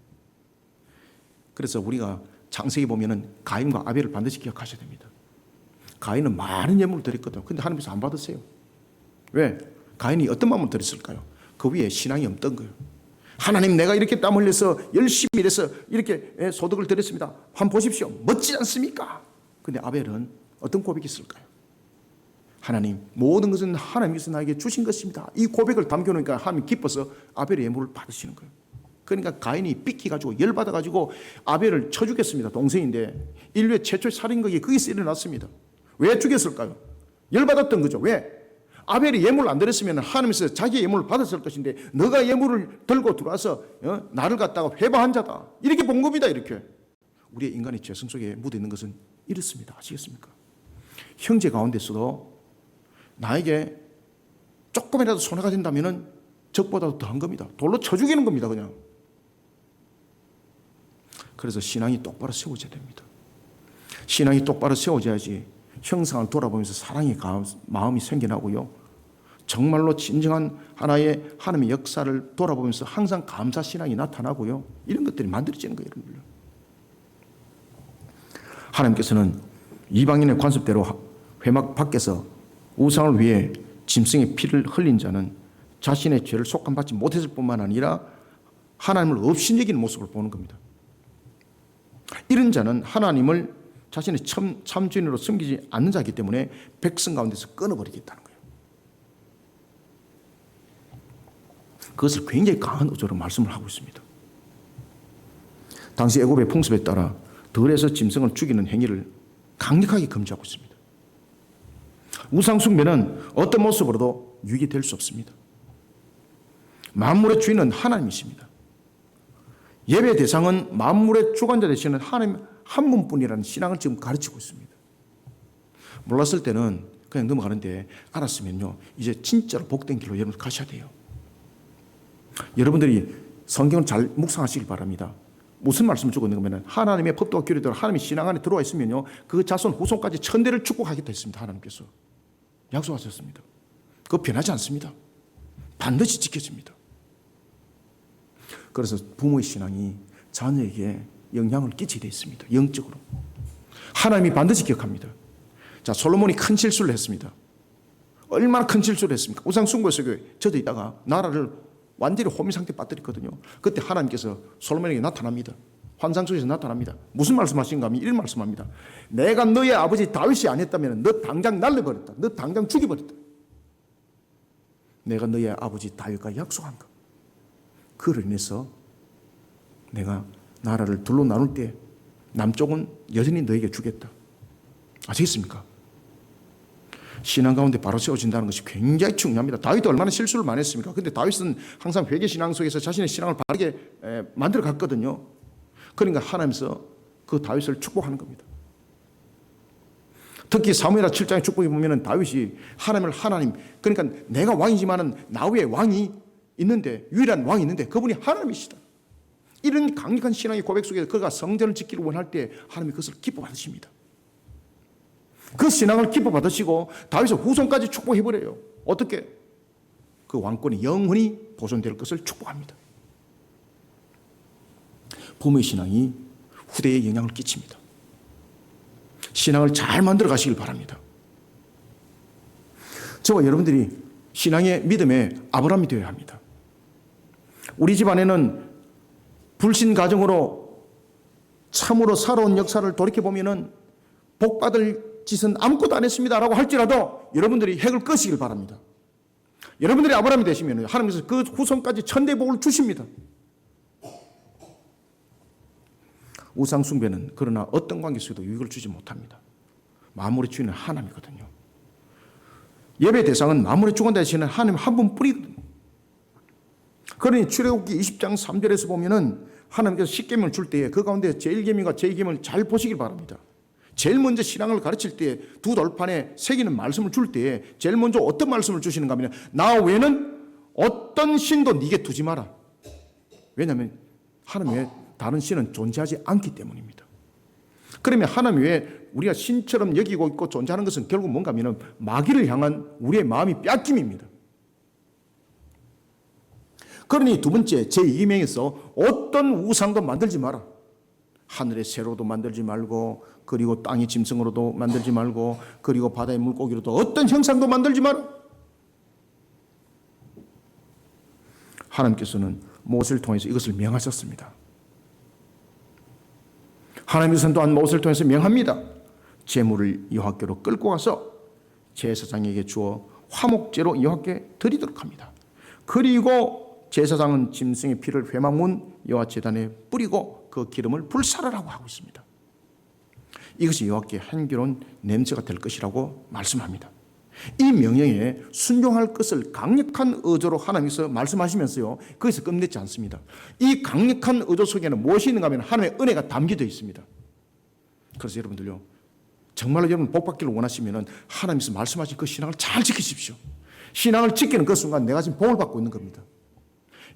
그래서 우리가 창세기 보면은 가인과 아벨을 반드시 기억하셔야 됩니다. 가인은 많은 예물을 드렸거든요. 근데 하나님께서 안 받으세요. 왜? 가인이 어떤 마음으로 드렸을까요? 그 위에 신앙이 없던 거예요. 하나님, 내가 이렇게 땀 흘려서 열심히 일해서 이렇게 소득을 드렸습니다. 한번 보십시오. 멋지지 않습니까? 근데 아벨은 어떤 고백이 있을까요? 하나님, 모든 것은 하나님께서 나에게 주신 것입니다. 이 고백을 담겨놓으니까 하나님 기뻐서 아벨의 예물을 받으시는 거예요. 그러니까 가인이 삐끼가지고 열받아가지고 아벨을 쳐 죽였습니다. 동생인데 인류의 최초의 살인극이 거기서 일어났습니다. 왜 죽였을까요? 열받았던 거죠. 왜? 아벨이 예물을 안 드렸으면 하나님께서 자기의 예물을 받았을 것인데 너가 예물을 들고 들어와서 나를 갖다가 회방한 자다. 이렇게 본 겁니다. 이렇게. 우리의 인간의 죄성 속에 묻어있는 것은 이렇습니다. 아시겠습니까? 형제 가운데서도 나에게 조금이라도 손해가 된다면 적보다도 더한 겁니다. 돌로 쳐 죽이는 겁니다. 그냥. 그래서 신앙이 똑바로 세워져야 됩니다. 신앙이 똑바로 세워져야지 형상을 돌아보면서 사랑의 마음이 생겨나고요. 정말로 진정한 하나의 하나님의 역사를 돌아보면서 항상 감사 신앙이 나타나고요. 이런 것들이 만들어지는 거예요. 여러분들. 하나님께서는 이방인의 관습대로 회막 밖에서 우상을 위해 짐승의 피를 흘린 자는 자신의 죄를 속감받지 못했을 뿐만 아니라 하나님을 없인 여기는 모습을 보는 겁니다. 이런 자는 하나님을 자신의 참주인으로 섬기지 않는 자이기 때문에 백성 가운데서 끊어버리겠다는 거예요. 그것을 굉장히 강한 어조로 말씀을 하고 있습니다. 당시 애굽의 풍습에 따라 들에서 짐승을 죽이는 행위를 강력하게 금지하고 있습니다. 우상 숭배는 어떤 모습으로도 유익이 될 수 없습니다. 만물의 주인은 하나님이십니다. 예배 대상은 만물의 주관자 되시는 하나님 한 분뿐이라는 신앙을 지금 가르치고 있습니다. 몰랐을 때는 그냥 넘어가는데 알았으면요, 이제 진짜로 복된 길로 여러분 가셔야 돼요. 여러분들이 성경을 잘 묵상하시길 바랍니다. 무슨 말씀을 주고 있는 거면 하나님의 법도와 규례대로 하나님의 신앙 안에 들어와 있으면요, 그 자손 후손까지 천대를 축복하겠다 했습니다. 하나님께서 약속하셨습니다. 그거 변하지 않습니다. 반드시 지켜집니다. 그래서 부모의 신앙이 자녀에게 영향을 끼치게 되어 있습니다. 영적으로. 하나님이 반드시 기억합니다. 자, 솔로몬이 큰 실수를 했습니다. 얼마나 큰 실수를 했습니까? 우상 숭배 속에 저도 있다가 나라를 완전히 호미 상태에 빠뜨렸거든요. 그때 하나님께서 솔로몬에게 나타납니다. 환상 속에서 나타납니다. 무슨 말씀하신가 하면 이런 말씀합니다. 내가 너의 아버지 다윗이 아니었다면 너 당장 날려버렸다. 너 당장 죽여버렸다. 내가 너의 아버지 다윗과 약속한 것. 그로 인해서 내가 나라를 둘로 나눌 때 남쪽은 여전히 너에게 주겠다. 아시겠습니까? 신앙 가운데 바로 세워진다는 것이 굉장히 중요합니다. 다윗도 얼마나 실수를 많이 했습니까? 근데 다윗은 항상 회개 신앙 속에서 자신의 신앙을 바르게 만들어 갔거든요. 그러니까 하나님께서 그 다윗을 축복하는 겁니다. 특히 사무엘하 7장의 축복에 보면 다윗이 하나님을 하나님, 그러니까 내가 왕이지만은 나 위에 왕이 있는데, 유일한 왕이 있는데 그분이 하나님이시다. 이런 강력한 신앙의 고백 속에 그가 성전을 짓기를 원할 때 하나님이 그것을 기뻐 받으십니다. 그 신앙을 기뻐 받으시고 다윗의 후손까지 축복해버려요. 어떻게? 그 왕권이 영원히 보존될 것을 축복합니다. 부모의 신앙이 후대에 영향을 끼칩니다. 신앙을 잘 만들어 가시길 바랍니다. 저와 여러분들이 신앙의 믿음의 아브라함이 되어야 합니다. 우리 집안에는 불신 가정으로 참으로 살아온 역사를 돌이켜보면 복받을 짓은 아무것도 안 했습니다라고 할지라도 여러분들이 핵을 끄시길 바랍니다. 여러분들이 아브라함이 되시면 하나님께서 그 후손까지 천대 복을 주십니다. 우상 숭배는 그러나 어떤 관계에서도 유익을 주지 못합니다. 만물의 주인은 하나님이거든요. 예배 대상은 만물의 주관 되시는 하나님 한 분뿐이거든요. 그러니 출애굽기 20장 3절에서 보면은 하나님께서 십계명을 줄 때에 그 가운데 제1계명과 제2계명을 잘 보시길 바랍니다. 제일 먼저 신앙을 가르칠 때 두 돌판에 새기는 말씀을 줄 때에 제일 먼저 어떤 말씀을 주시는가 하면 나 외에는 어떤 신도 네게 두지 마라. 왜냐하면 하나님 외에 다른 신은 존재하지 않기 때문입니다. 그러면 하나님 외에 우리가 신처럼 여기고 있고 존재하는 것은 결국 뭔가 하면 마귀를 향한 우리의 마음이 뺏김입니다. 그러니 두 번째 제2계명에서 어떤 우상도 만들지 마라. 하늘의 새로도 만들지 말고 그리고 땅의 짐승으로도 만들지 말고 그리고 바다의 물고기로도 어떤 형상도 만들지 마라. 하나님께서는 모세를 통해서 이것을 명하셨습니다. 하나님께서는 또한 모세를 통해서 명합니다. 제물을 여호와께로 끌고 가서 제사장에게 주어 화목제로 여호와께 드리도록 합니다. 그리고 제사장은 짐승의 피를 회막문 여호와 제단에 뿌리고 그 기름을 불사르라고 하고 있습니다. 이것이 여호와께 향기로운 냄새가 될 것이라고 말씀합니다. 이 명령에 순종할 것을 강력한 의조로 하나님께서 말씀하시면서요, 거기서 끝내지 않습니다. 이 강력한 의조 속에는 무엇이 있는가 하면 하나님의 은혜가 담겨져 있습니다. 그래서 여러분들요, 정말로 여러분 복받기를 원하시면 하나님께서 말씀하신 그 신앙을 잘 지키십시오. 신앙을 지키는 그 순간 내가 지금 복을 받고 있는 겁니다.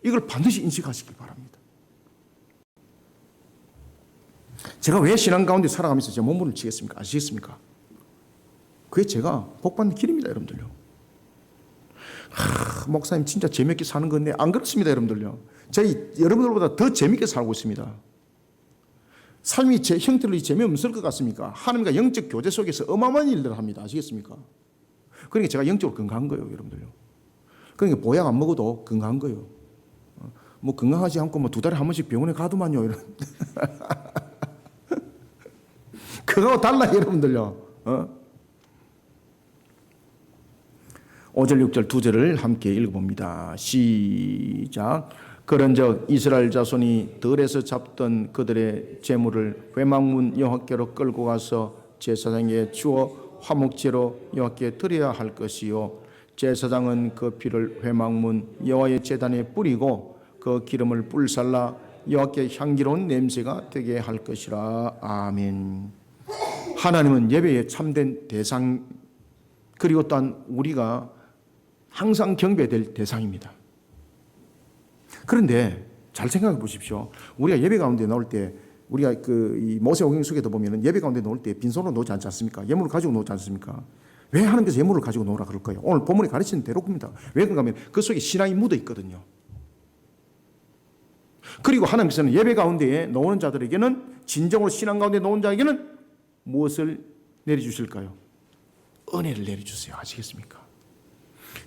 이걸 반드시 인식하시기 바랍니다. 제가 왜 신앙 가운데 살아가면서 제 몸부림을 치겠습니까? 아시겠습니까? 그게 제가 복받는 길입니다, 여러분들요. 목사님 진짜 재밌게 사는 건데 안 그렇습니다, 여러분들요. 저희 여러분들보다 더 재밌게 살고 있습니다. 삶이 제 형태로 재미없을 것 같습니까? 하나님과 영적 교제 속에서 어마어마한 일들을 합니다. 아시겠습니까? 그러니까 제가 영적으로 건강한 거예요, 여러분들요. 그러니까 보약 안 먹어도 건강한 거예요. 뭐 건강하지 않고 뭐 2달에 한 번씩 병원에 가도만요, 이런. 그거하고 달라요, 여러분들요. 5절 6절 2절을 함께 읽어봅니다. 시작. 그런즉 이스라엘 자손이 들에서 잡던 그들의 재물을 회막문 여호와께로 끌고 가서 제사장에게 주어 화목제로 여호와께 드려야 할 것이요 제사장은 그 피를 회막문 여호와의 제단에 뿌리고 그 기름을 불살라 여호와께 향기로운 냄새가 되게 할 것이라. 아멘. 하나님은 예배의 참된 대상 그리고 또한 우리가 항상 경배될 대상입니다. 그런데 잘 생각해 보십시오. 우리가 예배 가운데 나올 때 우리가 이 모세오경 속에도 보면은 예배 가운데 나올 때 빈손으로 나오지 않지 않습니까? 예물을 가지고 나오지 않습니까? 왜 하나님께서 예물을 가지고 나오라 그럴까요? 오늘 본문이 가르치는 대로입니다. 왜 그런가 하면 그 속에 신앙이 묻어 있거든요. 그리고 하나님께서는 예배 가운데에 나오는 자들에게는 진정으로 신앙 가운데 나오는 자에게는 무엇을 내려주실까요? 은혜를 내려주세요. 아시겠습니까?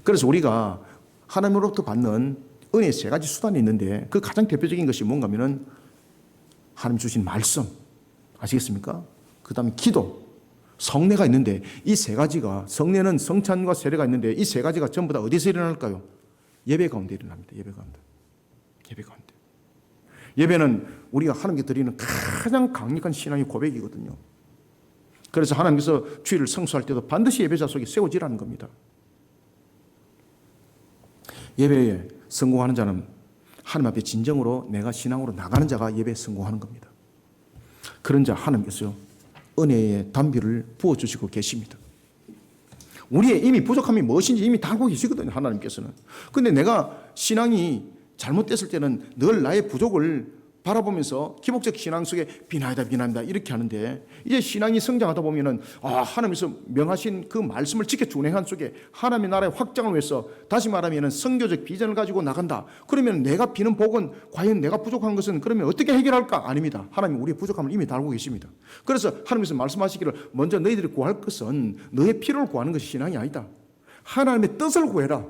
그래서 우리가 하나님으로부터 받는 은혜의 3가지 수단이 있는데 그 가장 대표적인 것이 뭔가 하면은 하나님 주신 말씀. 아시겠습니까? 그 다음에 기도, 성례가 있는데 이 3가지가 성례는 성찬과 세례가 있는데 이 3가지가 전부 다 어디서 일어날까요? 예배 가운데 일어납니다. 예배 가운데. 예배 가운데. 예배는 우리가 하나님께 드리는 가장 강력한 신앙의 고백이거든요. 그래서 하나님께서 주일을 성수할 때도 반드시 예배자 속에 세워지라는 겁니다. 예배에 성공하는 자는 하나님 앞에 진정으로 내가 신앙으로 나가는 자가 예배에 성공하는 겁니다. 그런 자 하나님께서요 은혜의 담비를 부어주시고 계십니다. 우리의 이미 부족함이 무엇인지 이미 다 알고 계시거든요, 하나님께서는. 근데 내가 신앙이 잘못됐을 때는 늘 나의 부족을 바라보면서 기복적 신앙 속에 비나이다 이렇게 하는데, 이제 신앙이 성장하다 보면은 하나님께서 명하신 그 말씀을 지켜 준행한 속에 하나님의 나라의 확장을 위해서, 다시 말하면은 선교적 비전을 가지고 나간다. 그러면 내가 비는 복은 과연 내가 부족한 것은 그러면 어떻게 해결할까? 아닙니다. 하나님 우리의 부족함을 이미 다 알고 계십니다. 그래서 하나님께서 말씀하시기를 먼저 너희들이 구할 것은 너의 필요를 구하는 것이 신앙이 아니다. 하나님의 뜻을 구해라.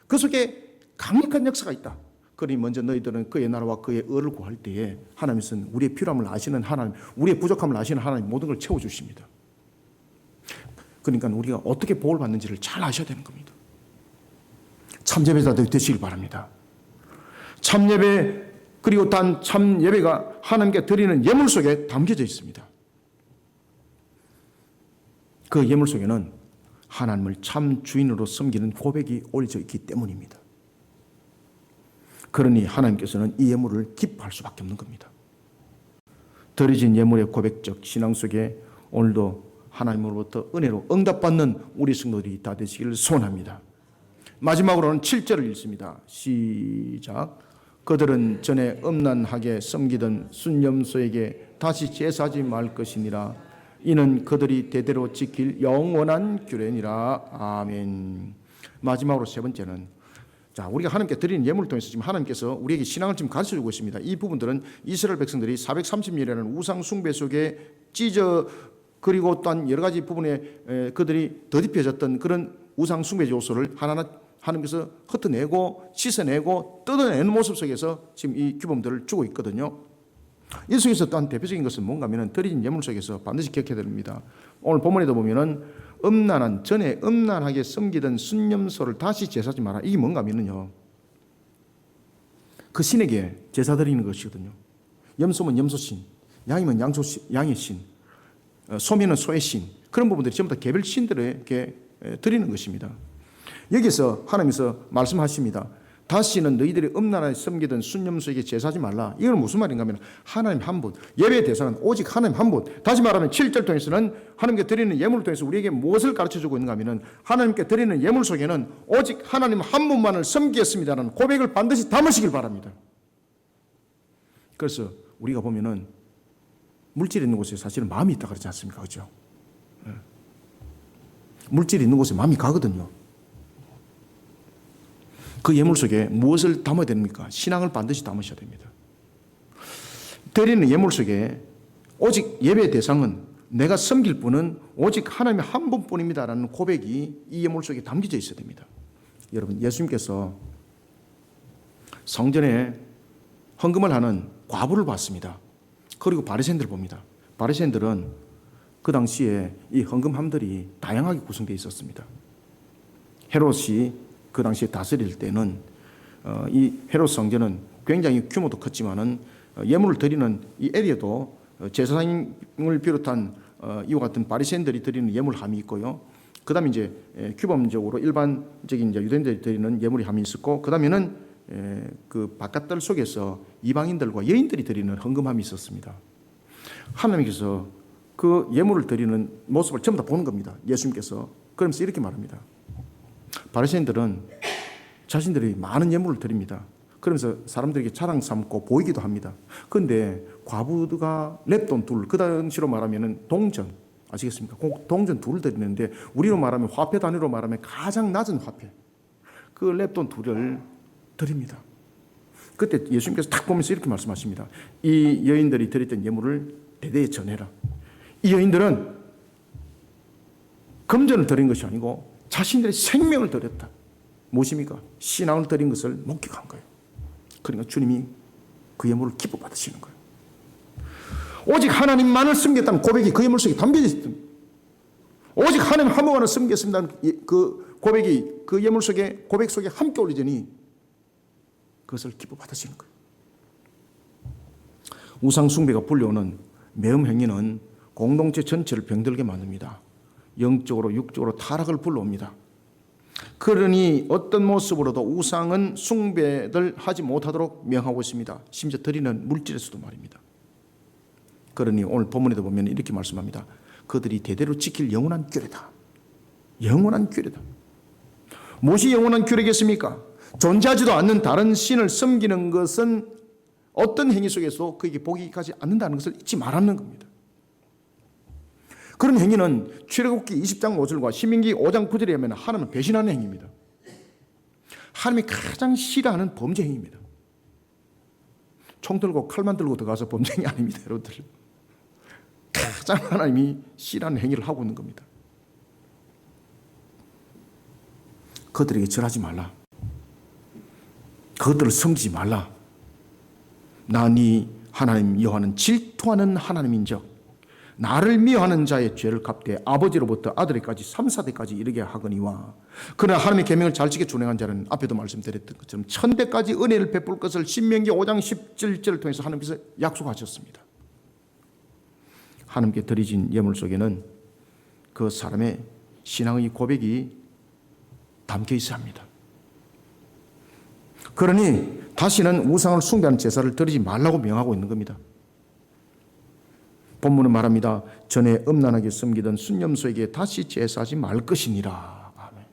그 속에 강력한 역사가 있다. 그러니 먼저 너희들은 그의 나라와 그의 의를 구할 때에 하나님은 우리의 필요함을 아시는 하나님, 우리의 부족함을 아시는 하나님, 모든 걸 채워주십니다. 그러니까 우리가 어떻게 복을 받는지를 잘 아셔야 되는 겁니다. 참예배자들 되시길 바랍니다. 참예배, 그리고 단 참예배가 하나님께 드리는 예물 속에 담겨져 있습니다. 그 예물 속에는 하나님을 참 주인으로 섬기는 고백이 올려져 있기 때문입니다. 그러니 하나님께서는 이 예물을 기뻐할 수밖에 없는 겁니다. 드려진 예물의 고백적 신앙 속에 오늘도 하나님으로부터 은혜로 응답받는 우리 성도들이 다 되시기를 소원합니다. 마지막으로는 7절을 읽습니다. 시작. 그들은 전에 음란하게 섬기던 순념소에게 다시 제사하지 말 것이니라. 이는 그들이 대대로 지킬 영원한 규례니라. 아멘. 마지막으로 세 번째는, 우리가 하나님께 드리는 예물을 통해서 지금 하나님께서 우리에게 신앙을 지금 가르쳐주고 있습니다. 이 부분들은 이스라엘 백성들이 430년이라는 우상 숭배 속에 찢어, 그리고 또한 여러 가지 부분에 그들이 더딥혀졌던 그런 우상 숭배 요소를 하나하나 하나님께서 흩어내고 씻어내고 뜯어내는 모습 속에서 지금 이 규범들을 주고 있거든요. 이 속에서 또한 대표적인 것은 뭔가 하면 드려진 예물 속에서 반드시 기억해야 됩니다. 오늘 본문에도 보면은 전에 음란하게 섬기던 순념소를 다시 제사하지 마라. 이게 뭔가 하면은요, 그 신에게 제사 드리는 것이거든요. 염소면 염소신, 양이면 양의 신, 소면은 소의 신, 그런 부분들이 전부 다 개별 신들에게 드리는 것입니다. 여기서 하나님께서 말씀하십니다. 다시는 너희들이 음란하게 섬기던 순념소에게 제사하지 말라. 이건 무슨 말인가 하면 하나님 한 분, 예배의 대상은 오직 하나님 한 분. 다시 말하면 7절 통해서는 하나님께 드리는 예물을 통해서 우리에게 무엇을 가르쳐주고 있는가 하면, 하나님께 드리는 예물 속에는 오직 하나님 한 분만을 섬기겠습니다라는 고백을 반드시 담으시길 바랍니다. 그래서 우리가 보면은 물질이 있는 곳에 사실은 마음이 있다 그러지 않습니까? 그렇죠? 물질이 있는 곳에 마음이 가거든요. 그 예물 속에 무엇을 담아야 됩니까? 신앙을 반드시 담으셔야 됩니다. 드리는 예물 속에 오직 예배의 대상은, 내가 섬길 분은 오직 하나님 한 분뿐입니다라는 고백이 이 예물 속에 담겨져 있어야 됩니다. 여러분, 예수님께서 성전에 헌금을 하는 과부를 봤습니다. 그리고 바리새인들을 봅니다. 바리새인들은 그 당시에 이 헌금함들이 다양하게 구성되어 있었습니다. 헤롯이 그 당시에 다스릴 때는 이 헤롯 성전은 굉장히 규모도 컸지만은 예물을 드리는 이 에리어도 제사장을 비롯한 이와 같은 바리새인들이 드리는 예물함이 있고요. 그다음에 이제 규범적으로 일반적인 이제 유대인들이 드리는 예물함이 있었고, 그다음에는 그 바깥들 속에서 이방인들과 여인들이 드리는 헌금함이 있었습니다. 하나님께서 그 예물을 드리는 모습을 전부 다 보는 겁니다. 예수님께서 그러면서 이렇게 말합니다. 바리새인들은 자신들이 많은 예물을 드립니다. 그러면서 사람들에게 자랑 삼고 보이기도 합니다. 그런데 과부가 랩돈 둘, 그 당시로 말하면 동전, 아시겠습니까? 동전 둘을 드리는데, 우리로 말하면 화폐 단위로 말하면 가장 낮은 화폐, 그 랩돈 둘을 드립니다. 그때 예수님께서 딱 보면서 이렇게 말씀하십니다. 이 여인들이 드렸던 예물을 대대에 전해라. 이 여인들은 금전을 드린 것이 아니고 자신들의 생명을 드렸다. 무엇입니까? 신앙을 드린 것을 목격한 거예요. 그러니까 주님이 그 예물을 기뻐 받으시는 거예요. 오직 하나님만을 섬겼다는 고백이 그 예물 속에 담겨져 있습니다. 오직 하나님 한 분만을 섬겼습니다는 그 고백이 그 예물 속에, 고백 속에 함께 올리더니 그것을 기뻐 받으시는 거예요. 우상 숭배가 불려오는 매음 행위는 공동체 전체를 병들게 만듭니다. 영적으로 육적으로 타락을 불러옵니다. 그러니 어떤 모습으로도 우상은 숭배를 하지 못하도록 명하고 있습니다. 심지어 드리는 물질에서도 말입니다. 그러니 오늘 본문에도 보면 이렇게 말씀합니다. 그들이 대대로 지킬 영원한 규례다. 영원한 규례다. 무엇이 영원한 규례겠습니까? 존재하지도 않는 다른 신을 섬기는 것은 어떤 행위 속에서 그에게 복이 가지 않는다는 것을 잊지 말라는 겁니다. 그런 행위는 출애굽기 20장 5절과 신명기 5장 9절에 하면 하나님을 배신하는 행위입니다. 하나님이 가장 싫어하는 범죄 행위입니다. 총 들고 칼만 들고 들어가서 범죄 행위 아닙니다, 여러분들. 가장 하나님이 싫어하는 행위를 하고 있는 겁니다. 그들에게 절하지 말라. 그것들을 섬기지 말라. 나 네 하나님 여호와는 질투하는 하나님인즉 나를 미워하는 자의 죄를 갚되 아버지로부터 아들에까지 3, 4대까지 이르게 하거니와 그러나 하나님의 계명을 잘 지켜 준행한 자는 앞에도 말씀드렸던 것처럼 1000대까지 은혜를 베풀 것을 신명기 5장 17절을 통해서 하나님께서 약속하셨습니다. 하나님께 드려진 예물 속에는 그 사람의 신앙의 고백이 담겨 있어야 합니다. 그러니 다시는 우상을 숭배하는 제사를 드리지 말라고 명하고 있는 겁니다. 본문은 말합니다. 전에 음란하게 섬기던 순념소에게 다시 제사하지 말 것이니라. 아멘.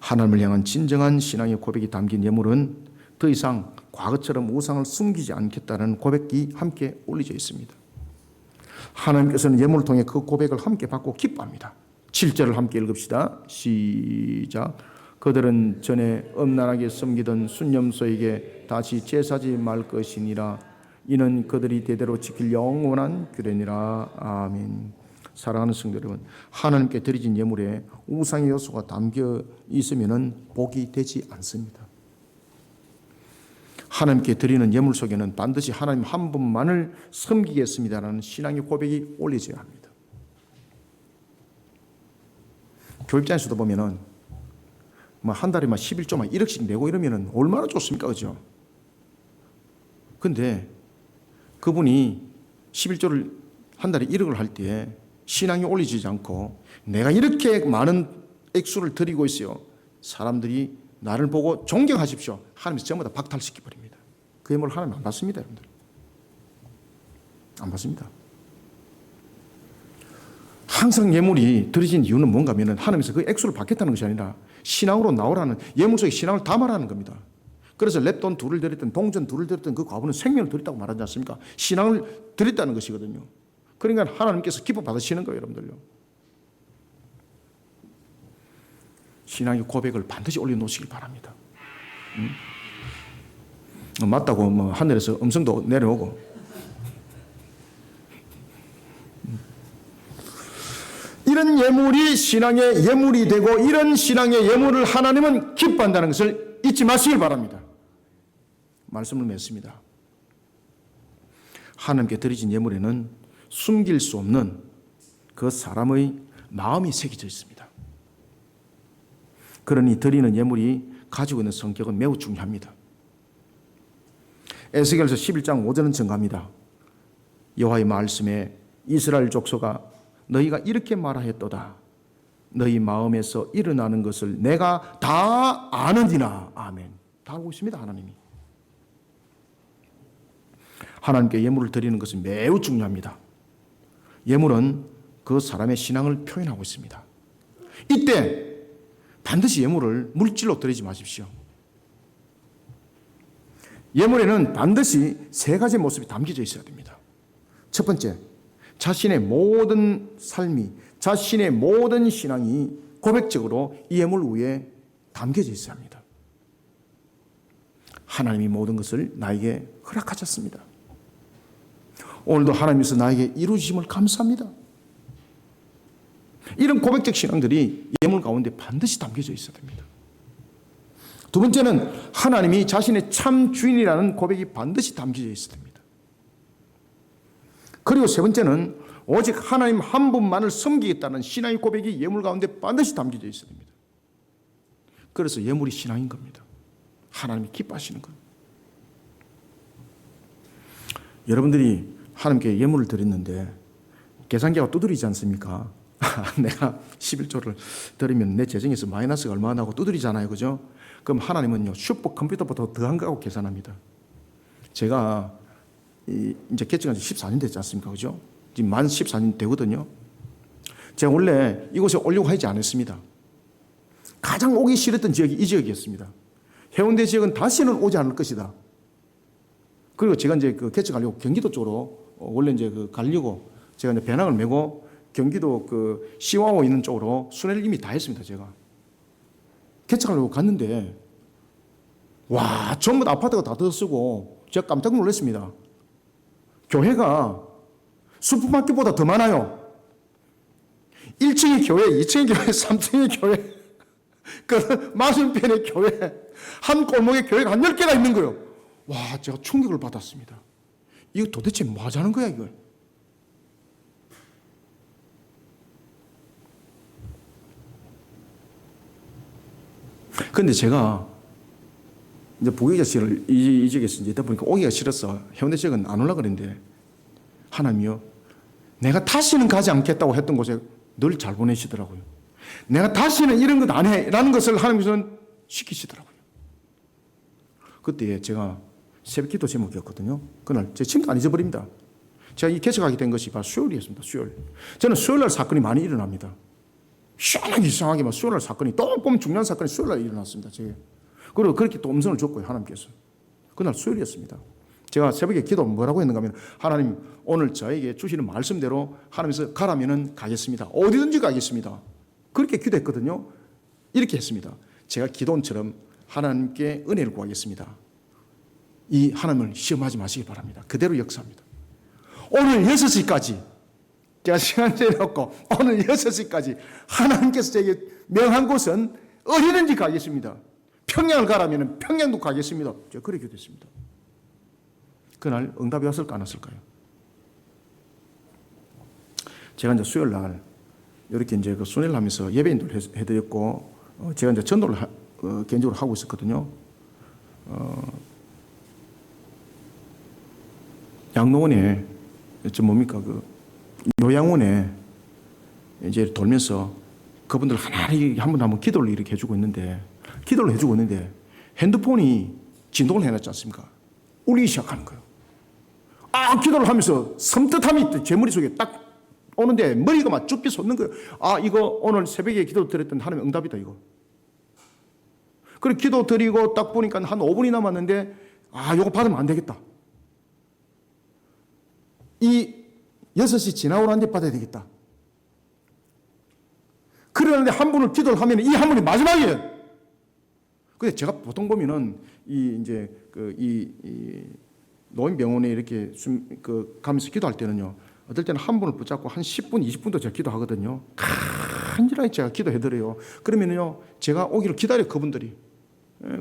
하나님을 향한 진정한 신앙의 고백이 담긴 예물은 더 이상 과거처럼 우상을 숨기지 않겠다는 고백이 함께 올려져 있습니다. 하나님께서는 예물을 통해 그 고백을 함께 받고 기뻐합니다. 7절을 함께 읽읍시다. 시작. 그들은 전에 음란하게 섬기던 순념소에게 다시 제사하지 말 것이니라. 이는 그들이 대대로 지킬 영원한 규례니라. 아멘. 사랑하는 성도 여러분, 하나님께 드려진 예물에 우상의 요소가 담겨 있으면 복이 되지 않습니다. 하나님께 드리는 예물 속에는 반드시 하나님 한 분만을 섬기겠습니다라는 신앙의 고백이 올려져야 합니다. 교육장에서도 보면은 한 달에 11조만 1억씩 내고 이러면은 얼마나 좋습니까? 그죠? 근데 그분이 11조를 한 달에 1억을 할 때 신앙이 올려지지 않고 내가 이렇게 많은 액수를 드리고 있어요. 사람들이 나를 보고 존경하십시오. 하나님께서 전부 다 박탈시켜 버립니다. 그 예물을 하나님 안 받습니다, 여러분들. 안 받습니다. 항상 예물이 드려진 이유는 뭔가 하면 하나님께서 그 액수를 받겠다는 것이 아니라 신앙으로 나오라는, 예물 속에 신앙을 담아라는 겁니다. 그래서 랩돈 둘을 드렸든 동전 둘을 드렸든 그 과부는 생명을 드렸다고 말하지 않습니까? 신앙을 드렸다는 것이거든요. 그러니까 하나님께서 기뻐 받으시는 거예요, 여러분들요. 신앙의 고백을 반드시 올려놓으시길 바랍니다. 맞다고 하늘에서 음성도 내려오고. 이런 예물이 신앙의 예물이 되고 이런 신앙의 예물을 하나님은 기뻐한다는 것을 잊지 마시길 바랍니다. 말씀을 맺습니다. 하나님께 드려진 예물에는 숨길 수 없는 그 사람의 마음이 새겨져 있습니다. 그러니 드리는 예물이 가지고 있는 성격은 매우 중요합니다. 에스겔서 11장 5절은 증가합니다. 여호와의 말씀에 이스라엘 족속아 너희가 이렇게 말하였도다. 너희 마음에서 일어나는 것을 내가 다 아느니라. 아멘. 다 알고 있습니다, 하나님이. 하나님께 예물을 드리는 것은 매우 중요합니다. 예물은 그 사람의 신앙을 표현하고 있습니다. 이때 반드시 예물을 물질로 드리지 마십시오. 예물에는 반드시 세 가지 모습이 담겨져 있어야 됩니다. 첫 번째, 자신의 모든 삶이, 자신의 모든 신앙이 고백적으로 이 예물 위에 담겨져 있어야 합니다. 하나님이 모든 것을 나에게 허락하셨습니다. 오늘도 하나님께서 나에게 이루어주심을 감사합니다. 이런 고백적 신앙들이 예물 가운데 반드시 담겨져 있어야 됩니다. 두 번째는 하나님이 자신의 참 주인이라는 고백이 반드시 담겨져 있어야 됩니다. 그리고 세 번째는 오직 하나님 한 분만을 섬기겠다는 신앙의 고백이 예물 가운데 반드시 담겨져 있어야 됩니다. 그래서 예물이 신앙인 겁니다. 하나님이 기뻐하시는 것. 여러분들이 하나님께 예물을 드렸는데 계산기가 두드리지 않습니까? 내가 11조를 드리면 내 재정에서 마이너스가 얼마나 나고 두드리잖아요. 그죠? 그럼 하나님은요, 슈퍼컴퓨터보다 더한 거하고 계산합니다. 제가 이제 개척한 지 14년 됐지 않습니까? 그죠? 지금 만 14년 되거든요. 제가 원래 이곳에 오려고 하지 않았습니다. 가장 오기 싫었던 지역이 이 지역이었습니다. 해운대 지역은 다시는 오지 않을 것이다. 그리고 제가 이제 그 개척 가려고 경기도 쪽으로 원래 이제 그 가려고 제가 이제 배낭을 메고 경기도 그 시와오 있는 쪽으로 순회를 이미 다 했습니다. 제가 개척하려고 갔는데 와 전부 다 아파트가 다 들어서고 제가 깜짝 놀랐습니다. 교회가 슈퍼마켓보다 더 많아요. 1층의 교회, 2층의 교회, 3층의 교회, 그 맞은편의 교회, 한 골목에 교회가 한 10개가 있는 거예요. 와, 제가 충격을 받았습니다. 이거 도대체 뭐 하자는 거야, 이거? 그런데 제가 이제 부교자 씨를 이 지역에서 이제 있다 보니까 오기가 싫었어. 해운대 지역은 안 올라 그랬는데 하나님이요, 내가 다시는 가지 않겠다고 했던 곳에 늘 잘 보내시더라고요. 내가 다시는 이런 것 안 해 라는 것을 하나님께서는 시키시더라고요. 그때 제가 새벽 기도 제목이었거든요. 그날 제 지금도 안 잊어버립니다. 제가 이 개척하게 된 것이 바로 수요일이었습니다. 수요일. 저는 수요일날 사건이 많이 일어납니다. 희한하게 이상하게 막 수요일날 사건이 또 보면 중요한 사건이 수요일날 일어났습니다. 제게. 그리고 그렇게 또 음성을 줬고요. 하나님께서. 그날 수요일이었습니다. 제가 새벽에 기도 뭐라고 했는가 하면 하나님 오늘 저에게 주시는 말씀대로 하나님께서 가라면은 가겠습니다. 어디든지 가겠습니다. 그렇게 기도했거든요. 이렇게 했습니다. 제가 기도원처럼 하나님께 은혜를 구하겠습니다. 이 하나님을 시험하지 마시기 바랍니다. 그대로 역사합니다. 오늘 6시까지 제가 시간 재놓고 오늘 6시까지 하나님께서 제게 명한 곳은 어디든지 가겠습니다. 평양을 가라면 평양도 가겠습니다. 제가 그렇게 기도했습니다. 그날 응답이 왔을까 안 왔을까요? 제가 이제 수요일 날 이렇게 이제 그 순회를 하면서 예배인도 해드렸고 제가 이제 전도를 개인적으로 하고 있었거든요. 양로원에 뭡니까 그 요양원에 이제 돌면서 그분들 하나하나 한 분 한 분 기도를 이렇게 해주고 있는데 핸드폰이 진동을 해놨지 않습니까? 울리기 시작하는 거예요. 아, 기도를 하면서 섬뜩함이 제 머릿속에 딱 오는데 머리가 막 쭈삐 솟는 거예요. 아, 이거 오늘 새벽에 기도 드렸던 하나님의 응답이다 이거. 그리고 기도 드리고 딱 보니까 한 5분이 남았는데 아, 이거 받으면 안 되겠다. 이 6시 지나오는데 받아야 되겠다. 그러는데 한 분을 기도를 하면 이 한 분이 마지막이에요. 근데 제가 보통 보면은 이 노인병원에 이렇게 가면서 기도할 때는요, 어떨 때는 한 분을 붙잡고 한 10분, 20분도 제가 기도하거든요. 간절하게 제가 기도해드려요. 그러면요, 제가 오기를 기다려요, 그분들이.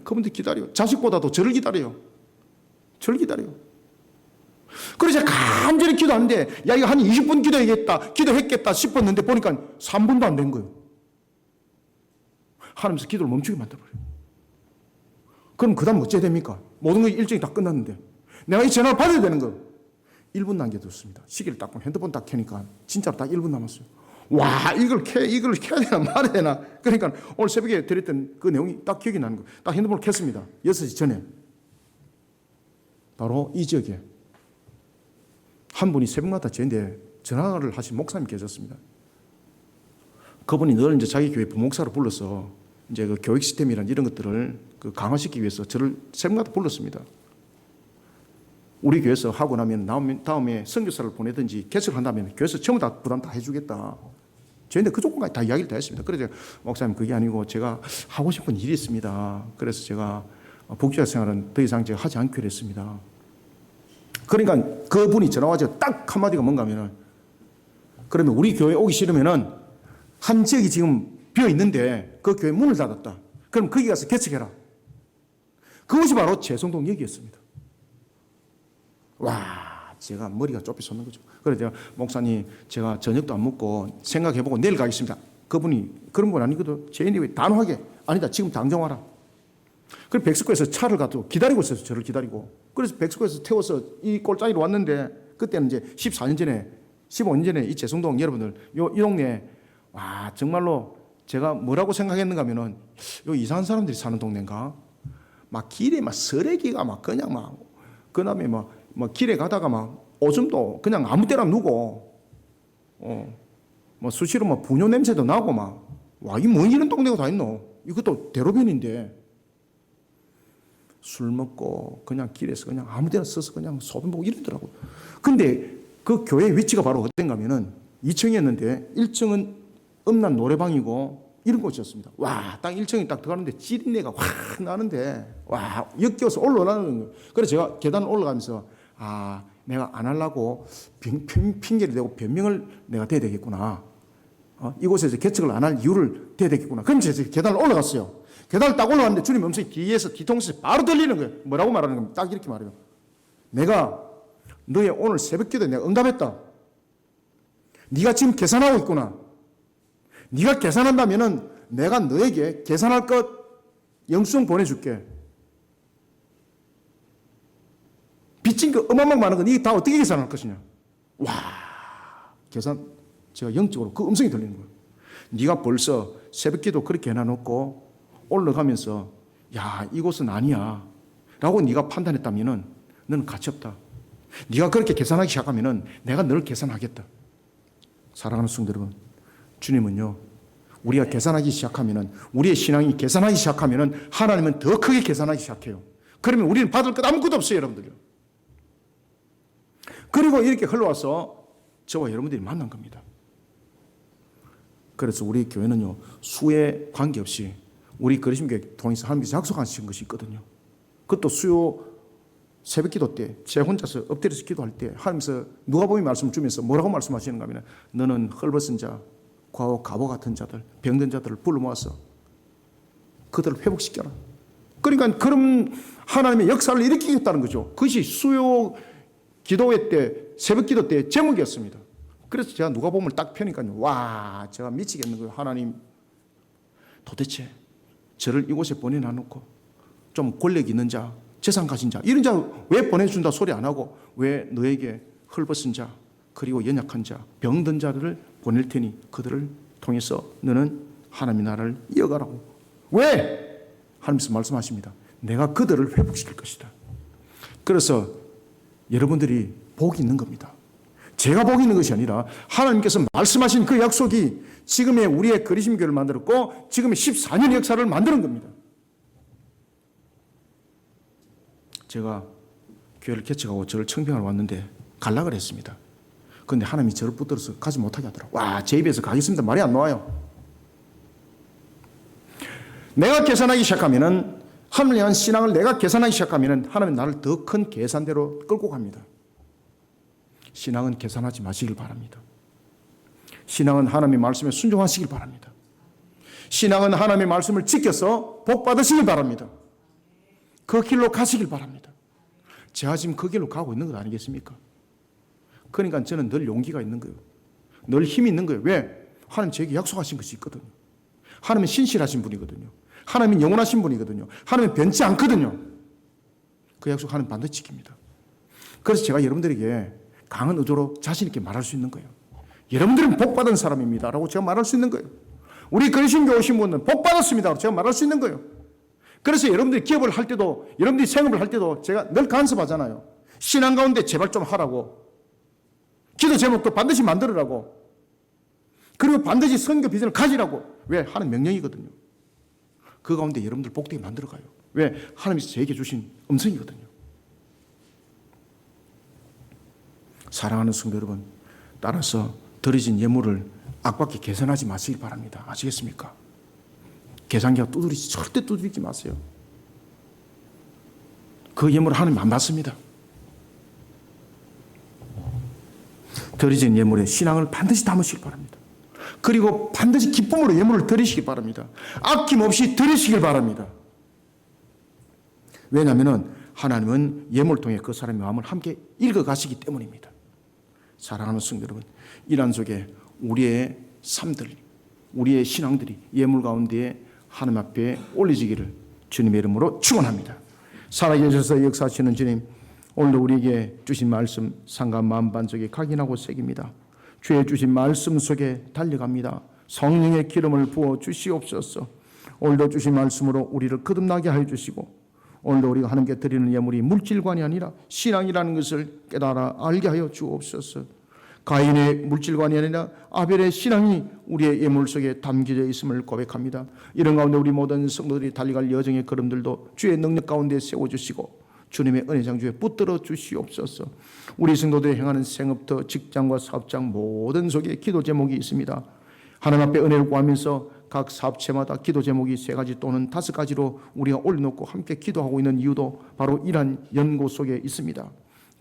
그분들이 기다려요. 자식보다도 저를 기다려요. 저를 기다려요. 그래서 제가 간절히 기도하는데, 야, 이거 한 20분 기도했겠다 싶었는데, 보니까 3분도 안 된 거예요. 하나님께서 기도를 멈추게 만들어버려요. 그럼 그 다음 어찌해야 됩니까? 모든 거 일정이 다 끝났는데. 내가 이 전화를 받아야 되는 거예요. 1분 남겨뒀습니다. 시계를 딱 보면 핸드폰 딱 켜니까 진짜로 딱 1분 남았어요. 와, 이걸 켜야 되나 말아야 되나. 그러니까 오늘 새벽에 드렸던 그 내용이 딱 기억이 나는 거예요. 딱 핸드폰을 켰습니다. 6시 전에. 바로 이 지역에 한 분이 새벽마다 저한테 전화를 하신 목사님 계셨습니다. 그분이 늘 이제 자기 교회 부목사로 불러서 이제 그 교육 시스템이란 이런 것들을 그 강화시키기 위해서 저를 새벽마다 불렀습니다. 우리 교회에서 하고 나면 다음에 선교사를 보내든지 개척을 한다면 교회에서 전부 다 부담 다 해주겠다. 저희한테 그 조건까지 다 이야기를 다 했습니다. 그래서 목사님 그게 아니고 제가 하고 싶은 일이 있습니다. 그래서 제가 복지자 생활은 더 이상 제가 하지 않기로 했습니다. 그러니까 그분이 전화 와서 딱 한마디가 뭔가 하면은, 그러면 우리 교회 오기 싫으면은 한 지역이 지금 비어 있는데 그 교회 문을 닫았다. 그럼 거기 가서 개척해라. 그것이 바로 재성동역이었습니다. 와, 제가 머리가 좁히 솟는 거죠. 그래서 제가 목사님, 제가 저녁도 안 먹고 생각해보고 내일 가겠습니다. 그분이 그런 건 아니거든. 제인이 단호하게 아니다, 지금 당장 와라. 그래서 백석구에서 차를 가지고 기다리고 있어서 저를 기다리고, 그래서 백석구에서 태워서 이 꼴짜기로 왔는데, 그때는 이제 14년 전에 15년 전에 이 재성동 여러분들 이 동네, 와, 정말로 제가 뭐라고 생각했는가 하면은 요 이상한 사람들이 사는 동네인가? 막 길에 막 쓰레기가 막 그냥 막, 그 다음에 막 길에 가다가 막 오줌도 그냥 아무 때나 누고, 뭐 수시로 뭐 분뇨 냄새도 나고 막, 와, 이 뭐 이런 동네가 다 있노? 이것도 대로변인데. 술 먹고 그냥 길에서 그냥 아무 데나 서서 그냥 소변 보고 이러더라고. 근데 그 교회의 위치가 바로 어땠가 하면은 2층이었는데 1층은 음란 노래방이고 이런 곳이었습니다. 와, 딱 1층에 딱 들어가는데 찌린내가 확 나는데, 와, 역겨워서 올라오라는 거예요. 그래서 제가 계단을 올라가면서, 아, 내가 안 하려고 핑계를 대고 변명을 내가 대야 되겠구나. 이곳에서 개척을 안 할 이유를 대야 되겠구나. 그럼 제가 계단을 올라갔어요. 계단을 딱 올라갔는데 주님 음성이 뒤에서 뒤통수에서 바로 들리는 거예요. 뭐라고 말하는 겁니까? 딱 이렇게 말해요. 내가 너의 오늘 새벽 기도에 내가 응답했다. 네가 지금 계산하고 있구나. 네가 계산한다면은 내가 너에게 계산할 것 영수증 보내줄게. 빚진 거 어마어마하게 많은 거 네가 다 어떻게 계산할 것이냐. 와, 계산, 제가 영적으로 그 음성이 들리는 거예요. 네가 벌써 새벽 기도 그렇게 해놔놓고 올라가면서, 야, 이곳은 아니야 라고 네가 판단했다면은 너는 가치 없다. 네가 그렇게 계산하기 시작하면은 내가 너를 계산하겠다. 사랑하는 성도 여러분, 주님은요, 우리가 계산하기 시작하면은, 우리의 신앙이 계산하기 시작하면은 하나님은 더 크게 계산하기 시작해요. 그러면 우리는 받을 것 아무것도 없어요, 여러분들요. 그리고 이렇게 흘러와서 저와 여러분들이 만난 겁니다. 그래서 우리 교회는요, 수에 관계없이 우리 그리심교회 통해서 하나님께서 약속하신 것이 있거든요. 그것도 수요 새벽 기도 때 제 혼자서 엎드려서 기도할 때 하나님께서 누가복음 말씀을 주면서 뭐라고 말씀하시는가 하면, 너는 헐벗은 자, 과거 갑오 같은 자들, 병든 자들을 불러 모아서 그들을 회복시켜라. 그러니까 그런 하나님의 역사를 일으키겠다는 거죠. 그것이 수요 기도회 때, 새벽 기도 때 제목이었습니다. 그래서 제가 누가복음을 딱 펴니까요, 와, 제가 미치겠는 거예요. 하나님, 도대체 저를 이곳에 보내놔놓고 좀 권력 있는 자, 재산 가진 자, 이런 자 왜 보내준다 소리 안 하고 왜 너에게 헐벗은 자, 그리고 연약한 자, 병든 자들을 보낼 테니 그들을 통해서 너는 하나님의 나라를 이어가라고. 왜? 하나님께서 말씀하십니다. 내가 그들을 회복시킬 것이다. 그래서 여러분들이 복이 있는 겁니다. 제가 복이 있는 것이 아니라 하나님께서 말씀하신 그 약속이 지금의 우리의 그리심교회를 만들었고 지금의 14년 역사를 만드는 겁니다. 제가 교회를 개척하고 저를 청빙하러 왔는데 갈라 그랬습니다. 그런데 하나님이 저를 붙들어서 가지 못하게 하더라고요. 와, 제 입에서 가겠습니다 말이 안 나와요. 내가 계산하기 시작하면은, 하나님을 향한 신앙을 내가 계산하기 시작하면은 하나님은 나를 더 큰 계산대로 끌고 갑니다. 신앙은 계산하지 마시길 바랍니다. 신앙은 하나님의 말씀에 순종하시길 바랍니다. 신앙은 하나님의 말씀을 지켜서 복 받으시길 바랍니다. 그 길로 가시길 바랍니다. 제가 지금 그 길로 가고 있는 것 아니겠습니까? 그러니까 저는 늘 용기가 있는 거예요. 늘 힘이 있는 거예요. 왜? 하나님 저에게 약속하신 것이 있거든요. 하나님은 신실하신 분이거든요. 하나님은 영원하신 분이거든요. 하나님은 변치 않거든요. 그 약속 하나님 반드시 지킵니다. 그래서 제가 여러분들에게 강한 의도로 자신 있게 말할 수 있는 거예요. 여러분들은 복 받은 사람입니다 라고 제가 말할 수 있는 거예요. 우리 그리심교회 오신 분은 복 받았습니다 라고 제가 말할 수 있는 거예요. 그래서 여러분들이 기업을 할 때도, 여러분들이 생업을 할 때도 제가 늘 간섭하잖아요. 신앙 가운데 제발 좀 하라고, 기도 제목도 반드시 만들으라고, 그리고 반드시 선교 비전을 가지라고. 왜? 하는 명령이거든요. 그 가운데 여러분들 복되게 만들어가요. 왜? 하나님께서 저에게 주신 음성이거든요. 사랑하는 성도 여러분, 따라서 드려진 예물을 악밖에 계산하지 마시길 바랍니다. 아시겠습니까? 계산기가 절대 두드리지 마세요. 그 예물을 하나님 안 받습니다. 드려진 예물에 신앙을 반드시 담으시길 바랍니다. 그리고 반드시 기쁨으로 예물을 드리시길 바랍니다. 아낌없이 드리시길 바랍니다. 왜냐하면 하나님은 예물을 통해 그 사람의 마음을 함께 읽어가시기 때문입니다. 사랑하는 성도 여러분, 이란 속에 우리의 삶들, 우리의 신앙들이 예물 가운데 하나님 앞에 올려지기를 주님의 이름으로 축원합니다. 살아계셔서 역사하시는 주님, 오늘도 우리에게 주신 말씀 상가 만반적에 각인하고 새깁니다. 주의 주신 말씀 속에 달려갑니다. 성령의 기름을 부어 주시옵소서. 오늘도 주신 말씀으로 우리를 거듭나게 하여 주시고, 오늘도 우리가 하나님께 드리는 예물이 물질관이 아니라 신앙이라는 것을 깨달아 알게 하여 주옵소서. 가인의 물질관이 아니라 아벨의 신앙이 우리의 예물 속에 담겨져 있음을 고백합니다. 이런 가운데 우리 모든 성도들이 달려갈 여정의 걸음들도 주의 능력 가운데 세워주시고 주님의 은혜 장주에 붙들어 주시옵소서. 우리 성도들이 행하는 생업터, 직장과 사업장 모든 속에 기도 제목이 있습니다. 하나님 앞에 은혜를 구하면서 각 사업체마다 기도 제목이 3가지 또는 5가지로 우리가 올려놓고 함께 기도하고 있는 이유도 바로 이러한 연고 속에 있습니다.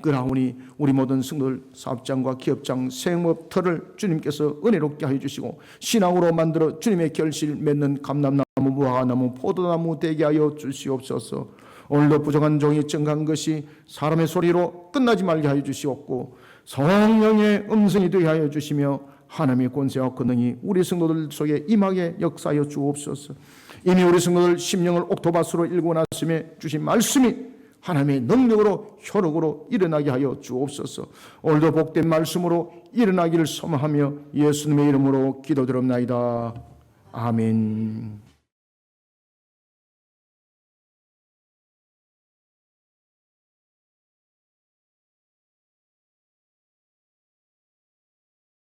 그러하오니 우리 모든 성도들 사업장과 기업장, 생업터를 주님께서 은혜롭게 하여 주시고 신앙으로 만들어 주님의 결실 맺는 감람나무, 무화과나무, 포도나무 되게 하여 주시옵소서. 오늘도 부족한 종이 증가한 것이 사람의 소리로 끝나지 말게 하여 주시옵고 성령의 음성이 되게 하여 주시며 하나님의 권세와 권능이 우리 성도들 속에 임하게 역사하여 주옵소서. 이미 우리 성도들 심령을 옥토바스로 읽어놨음에 주신 말씀이 하나님의 능력으로 효력으로 일어나게 하여 주옵소서. 오늘도 복된 말씀으로 일어나기를 소망하며 예수님의 이름으로 기도드립나이다. 아멘.